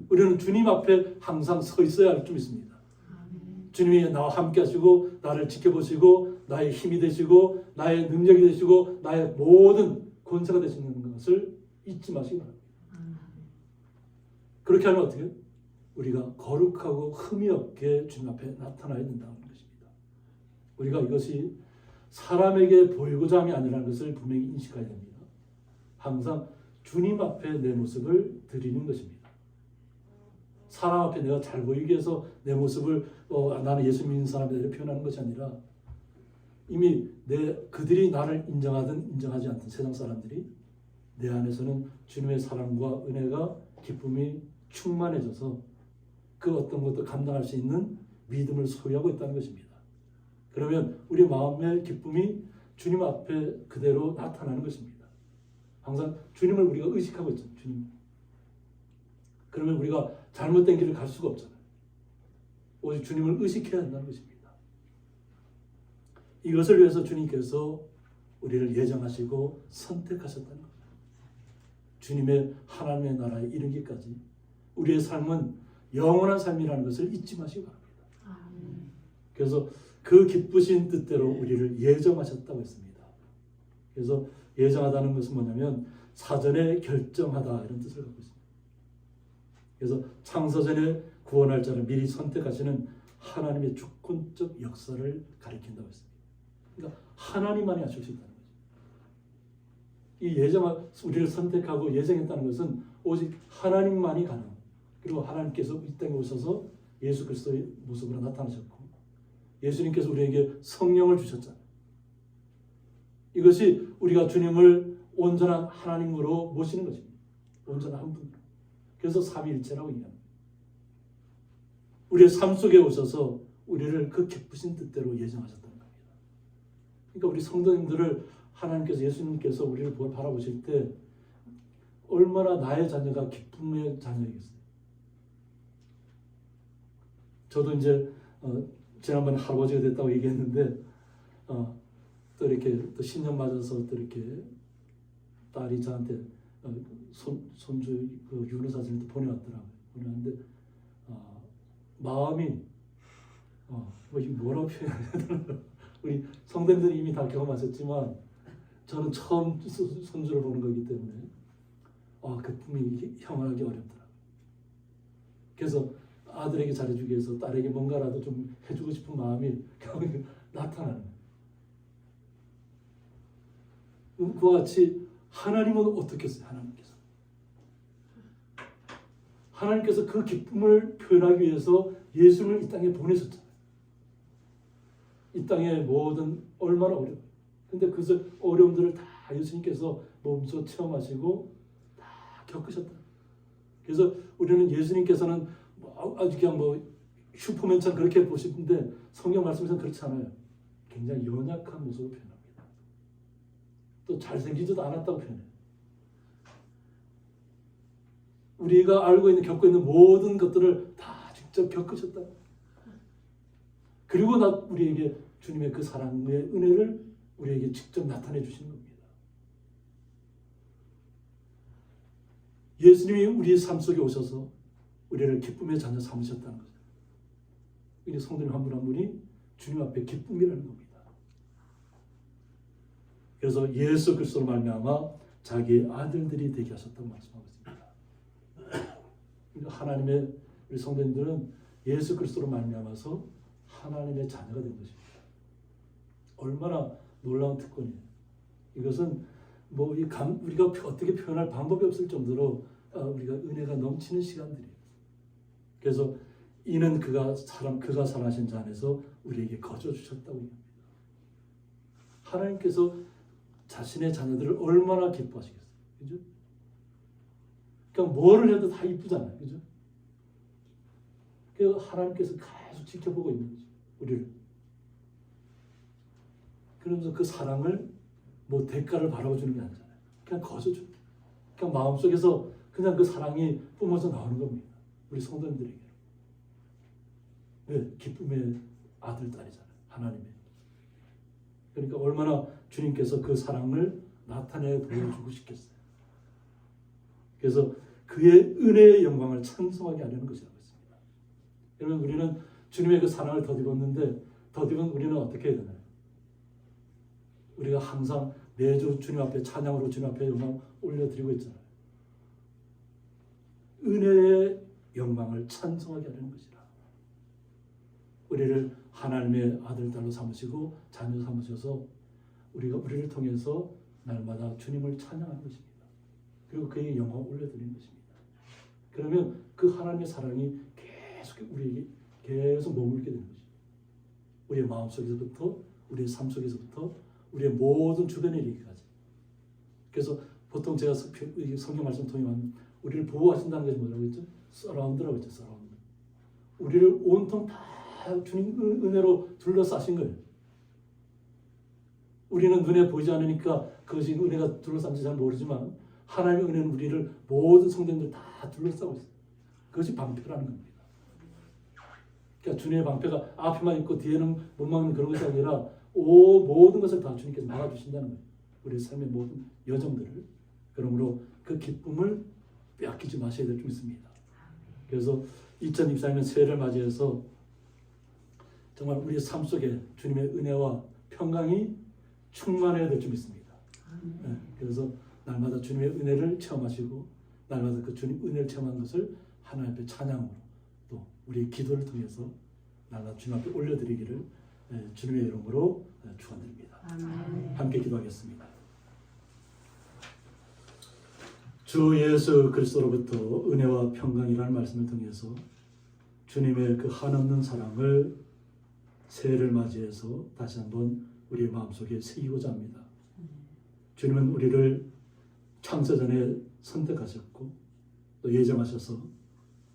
우리는 주님 앞에 항상 서 있어야 할 줄 믿습니다. 주님이 나와 함께 하시고 나를 지켜보시고 나의 힘이 되시고 나의 능력이 되시고 나의 모든 권세가 되시는 것을 잊지 마시기 바랍니다. 그렇게 하면 어떻게 해요? 우리가 거룩하고 흠이 없게 주님 앞에 나타나야 된다는 것입니다. 우리가 이것이 사람에게 보이고자 함이 아니라는 것을 분명히 인식해야 됩니다. 항상 주님 앞에 내 모습을 드리는 것입니다. 사람 앞에 내가 잘 보이기 위해서 내 모습을 나는 예수 믿는 사람이다 이렇게 표현하는 것이 아니라 이미 그들이 나를 인정하든 인정하지 않든 세상 사람들이 내 안에서는 주님의 사랑과 은혜가 기쁨이 충만해져서 그 어떤 것도 감당할 수 있는 믿음을 소유하고 있다는 것입니다. 그러면 우리 마음의 기쁨이 주님 앞에 그대로 나타나는 것입니다. 항상 주님을 우리가 의식하고 있잖아요. 주님. 그러면 우리가 잘못된 길을 갈 수가 없잖아요. 오직 주님을 의식해야 한다는 것입니다. 이것을 위해서 주님께서 우리를 예정하시고 선택하셨다는 겁니다. 주님의 하나님의 나라에 이르기까지 우리의 삶은 영원한 삶이라는 것을 잊지 마시기 바랍니다. 그래서 그 기쁘신 뜻대로 우리를 예정하셨다고 했습니다. 그래서 예정하다는 것은 뭐냐면 사전에 결정하다 이런 뜻을 갖고 있습니다. 그래서 창세전에 구원할 자를 미리 선택하시는 하나님의 주권적 역사를 가리킨다고 했습니다. 그러니까 하나님만이 하실 수 있다는 거죠. 이 우리를 선택하고 예정했다는 것은 오직 하나님만이 가능. 그리고 하나님께서 이 땅에 오셔서 예수 그리스도의 모습으로 나타나셨고 예수님께서 우리에게 성령을 주셨잖아요. 이것이 우리가 주님을 온전한 하나님으로 모시는 것입니다. 온전한 한 분. 그래서 삼위일체라고 얘기합니다. 우리의 삶 속에 오셔서 우리를 그 기쁘신 뜻대로 예정하셨다는 겁니다. 그러니까 우리 성도님들을 하나님께서 예수님께서 우리를 바라보실 때 얼마나 나의 자녀가 기쁨의 자녀이겠어요. 저도 이제 지난번에 할아버지가 됐다고 얘기했는데 또 이렇게 또 신년 맞아서 또 이렇게 딸이 저한테 손주 그 윤호 사진을 또 보내왔더라고요. 보내왔는데 마음이 뭐 이게 뭐라고 표현해야 되나? 우리 성도님들이 이미 다 경험하셨지만 저는 처음 손주를 보는 거기 때문에 그 품이 형언하기 어렵더라고요. 그래서 아들에게 잘해주기 위해서 딸에게 뭔가라도 좀 해주고 싶은 마음이 나타나는 거예요. 그와 같이 하나님은 어떻게 했어요? 하나님께서 그 기쁨을 표현하기 위해서 예수를 이 땅에 보내셨잖아요. 이 땅의 모든 얼마나 어려워요. 근데 그 어려움들을 다 예수님께서 몸소 체험하시고 다 겪으셨다. 그래서 우리는 예수님께서는 아주 그냥 슈퍼맨처럼 그렇게 보시는데 성경 말씀에서는 그렇지 않아요. 굉장히 연약한 모습을 표현합니다. 또 잘생기지도 않았다고 표현해요. 우리가 알고 있는 겪고 있는 모든 것들을 다 직접 겪으셨다. 그리고 우리에게 주님의 그 사랑의 은혜를 우리에게 직접 나타내 주시는 겁니다. 예수님이 우리의 삶 속에 오셔서 우리를 기쁨의 자녀 삼으셨다는 거죠. 우리 성도님 한 분 한 분이 주님 앞에 기쁨이라는 겁니다. 그래서 예수 그리스도로 말미암아 자기의 아들들이 되게 하셨다고 말씀하고 있습니다. 그러니까 하나님의 우리 성도님들은 예수 그리스도로 말미암아서 하나님의 자녀가 된 것입니다. 얼마나 놀라운 특권이에요. 이것은 우리가 어떻게 표현할 방법이 없을 정도로 우리가 은혜가 넘치는 시간들이에요. 그래서 이는 그가 사랑하신 자 안에서 우리에게 거저 주셨다고 합니다. 하나님께서 자신의 자녀들을 얼마나 기뻐하시겠어요. 그죠? 그러니까 뭐를 해도 다 이쁘잖아요. 그죠? 그래서 하나님께서 계속 지켜보고 있는 거죠. 우리를. 그러면서 그 사랑을 대가를 바라고 주는 게 아니잖아요. 그냥 거저 줘. 그냥 마음속에서 그냥 그 사랑이 뿜어져 나오는 겁니다. 우리 성도님들에게. 왜? 기쁨의 아들, 딸이잖아요. 하나님의. 그러니까 얼마나 주님께서 그 사랑을 나타내 보여주고 싶겠어요. 그래서 그의 은혜의 영광을 찬송하게 하려는 것이라고 했습니다. 여러분, 우리는 주님의 그 사랑을 덧입었는데 덧입은 우리는 어떻게 해야 되나요? 우리가 항상 매주 주님 앞에 찬양으로 주님 앞에 영광 올려드리고 있잖아요. 은혜의 영광을 찬송하게 하려는 것이라. 우리를 하나님의 아들, 딸로 삼으시고 자녀 삼으셔서 우리를 통해서 날마다 주님을 찬양하는 것입니다. 그리고 그에게 영광 올려드리는 것입니다. 그러면 그 하나님의 사랑이 계속 우리에게 계속 머물게 되는 거죠. 우리의 마음속에서부터, 우리의 삶 속에서부터, 우리의 모든 주변에 이르기까지. 그래서 보통 제가 성경 말씀 통해 우리를 보호하신다는 것이 뭐라고 했죠? 서라운드라고 했죠. 서라운드. 우리를 온통 다 주님 은혜로 둘러싸신 거예요. 우리는 눈에 보이지 않으니까 그것이 은혜가 둘러싼지 잘 모르지만 하나님의 은혜는 우리를 모든 성도님들 다 둘러싸고 있어요. 그것이 방패라는 겁니다. 그러니까 주님의 방패가 앞에만 있고 뒤에는 못 막는 그런 것이 아니라 모든 것을 다 주님께서 막아주신다는 거예요. 우리의 삶의 모든 여정들을. 그러므로 그 기쁨을 빼앗기지 마셔야 될 줄 믿습니다. 그래서 2024년 새해를 맞이해서 정말 우리의 삶 속에 주님의 은혜와 평강이 충만해야 될 줄 믿습니다. 네, 그래서 날마다 주님의 은혜를 체험하시고 날마다 그 주님 은혜를 체험한 것을 하나님 앞에 찬양으로 또 우리의 기도를 통해서 날마다 주님 앞에 올려드리기를 주님의 이름으로 축원드립니다. 함께 기도하겠습니다. 주 예수 그리스도로부터 은혜와 평강이라는 말씀을 통해서 주님의 그 한없는 사랑을 새해를 맞이해서 다시 한번 우리의 마음속에 새기고자 합니다. 주님은 우리를 창세전에 선택하셨고 또 예정하셔서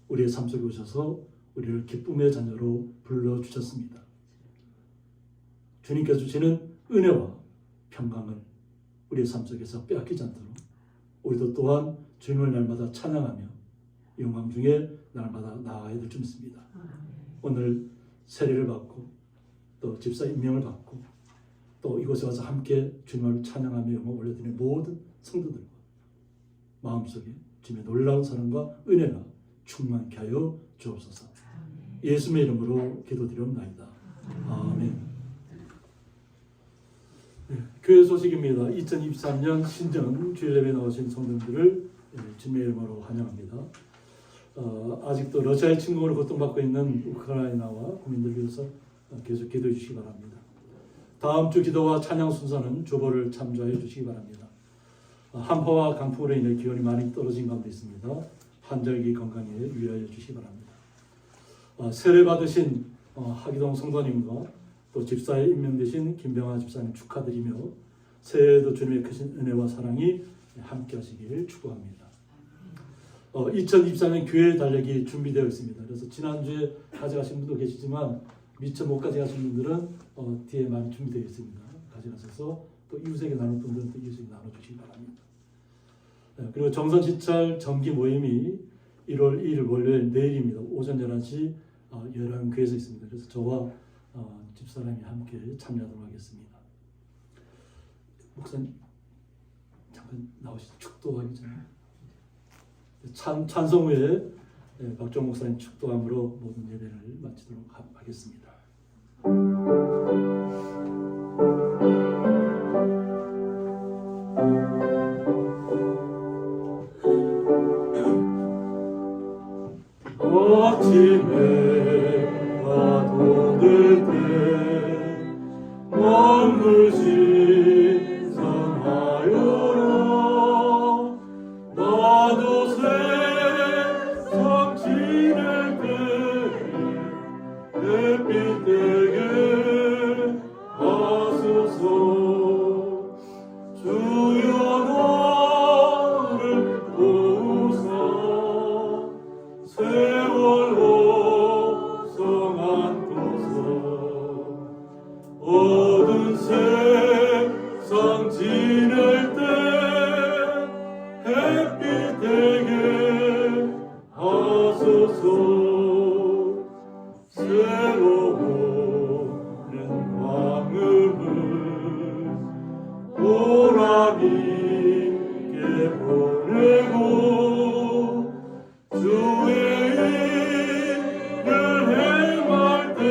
우리의 삶 속에 오셔서 우리를 기쁨의 자녀로 불러주셨습니다. 주님께서 주시는 은혜와 평강을 우리의 삶 속에서 빼앗기지 않도록 우리도 또한 주님을 날마다 찬양하며 영광 중에 날마다 나아가야 될 줄 믿습니다. 오늘 세례를 받고 또 집사 임명을 받고 또 이곳에 와서 함께 주님을 찬양하며 영광 올려드리는 모든 성도들과 마음속에 주님의 놀라운 사랑과 은혜가 충만케 하여 주옵소서. 예수님의 이름으로 기도드리옵나이다. 아멘. 교회 소식입니다. 2023년 신정 주일 예배에 나오신 성도들을 주님의 이름으로 환영합니다. 아직도 러시아의 침공으로 고통받고 있는 우크라이나와 국민들을 위해서 계속 기도해 주시기 바랍니다. 다음 주 기도와 찬양 순서는 주보를 참조해 주시기 바랍니다. 한파와 강풍으로 인해 기온이 많이 떨어진 가운데 있습니다. 환절기 건강에 유의하여 주시기 바랍니다. 세례 받으신 하기동 성도님과 또 집사에 임명되신 김병환 집사님 축하드리며 새해에도 주님의 크신 은혜와 사랑이 함께 하시기를 축복합니다. 2024년 교회 달력이 준비되어 있습니다. 그래서 지난주에 가져가신 분도 계시지만 미처 못 가져가신 분들은 뒤에 많이 준비되어 있습니다. 가져가셔서 또 이웃에게 나눌 분들은 또 이웃에게 나눠주시기 바랍니다. 그리고 정선지철 정기 모임이 1월 1일 월요일 내일입니다. 오전 11시 열한교회에서 있습니다. 그래서 저와 집사람이 함께 참여하도록 하겠습니다. 목사님 잠깐 나오시죠. 축도하기 전에 찬송 후에 박종 목사님 축도함으로 모든 예배를 마치도록 하겠습니다. 아침에 파도들 때 머물신 성하여라. 나도 세상 지낼 때 햇빛 되게 하소서. 주여 나를 보우사 세월호 성안고서 어두운 세상 지낼 때 햇빛 되게 하소서. 새로운 광음을 보람있게 보내고 주의 일을 행할 때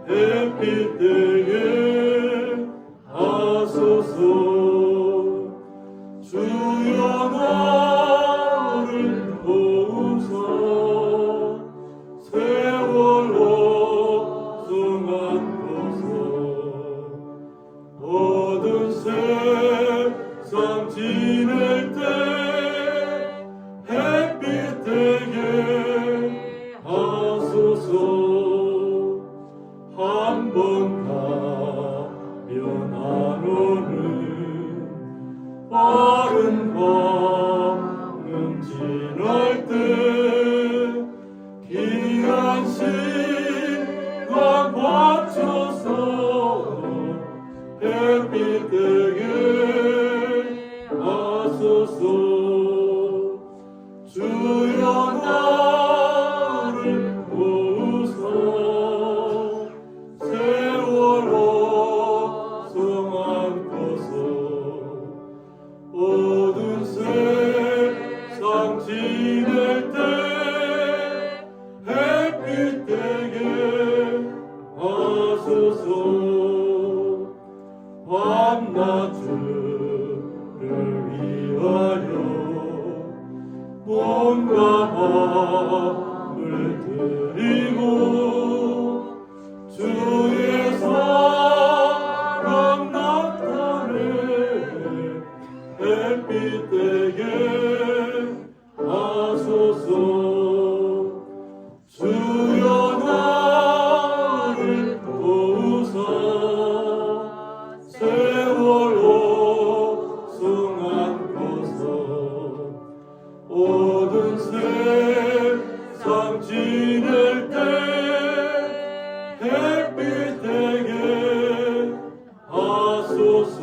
햇빛 되게 하소서. 주여 나를 보우사 세월 드리고 주의 사랑 나타내 햇빛 되게 하소서. 주여 나를 도우사 세월호 승한고서 모든 세상 지낼 때 햇빛 되게 하소서.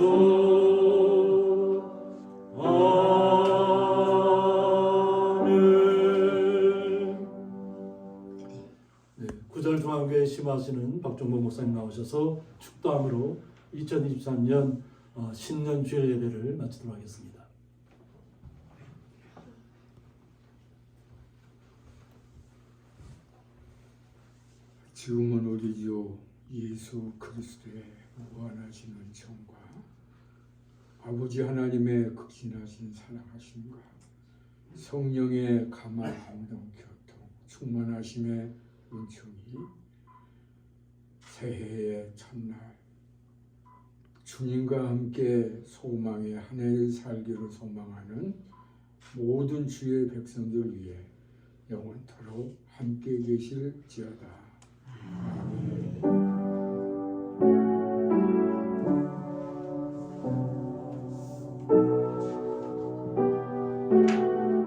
네, 구절중앙교회 심하시는 박종범 목사님 나오셔서 축도함으로 2023년 신년 주일 예배를 마치도록 하겠습니다. 지금은 우리 주 예수 그리스도의 무한하신 은총과 아버지 하나님의 극진하신 사랑하심과 성령의 감화 감동 교통 충만하심의 은총이 새해의 첫날 주님과 함께 소망의 한 해를 살기를 소망하는 모든 주의 백성들 위해 영원토록 함께 계실지어다.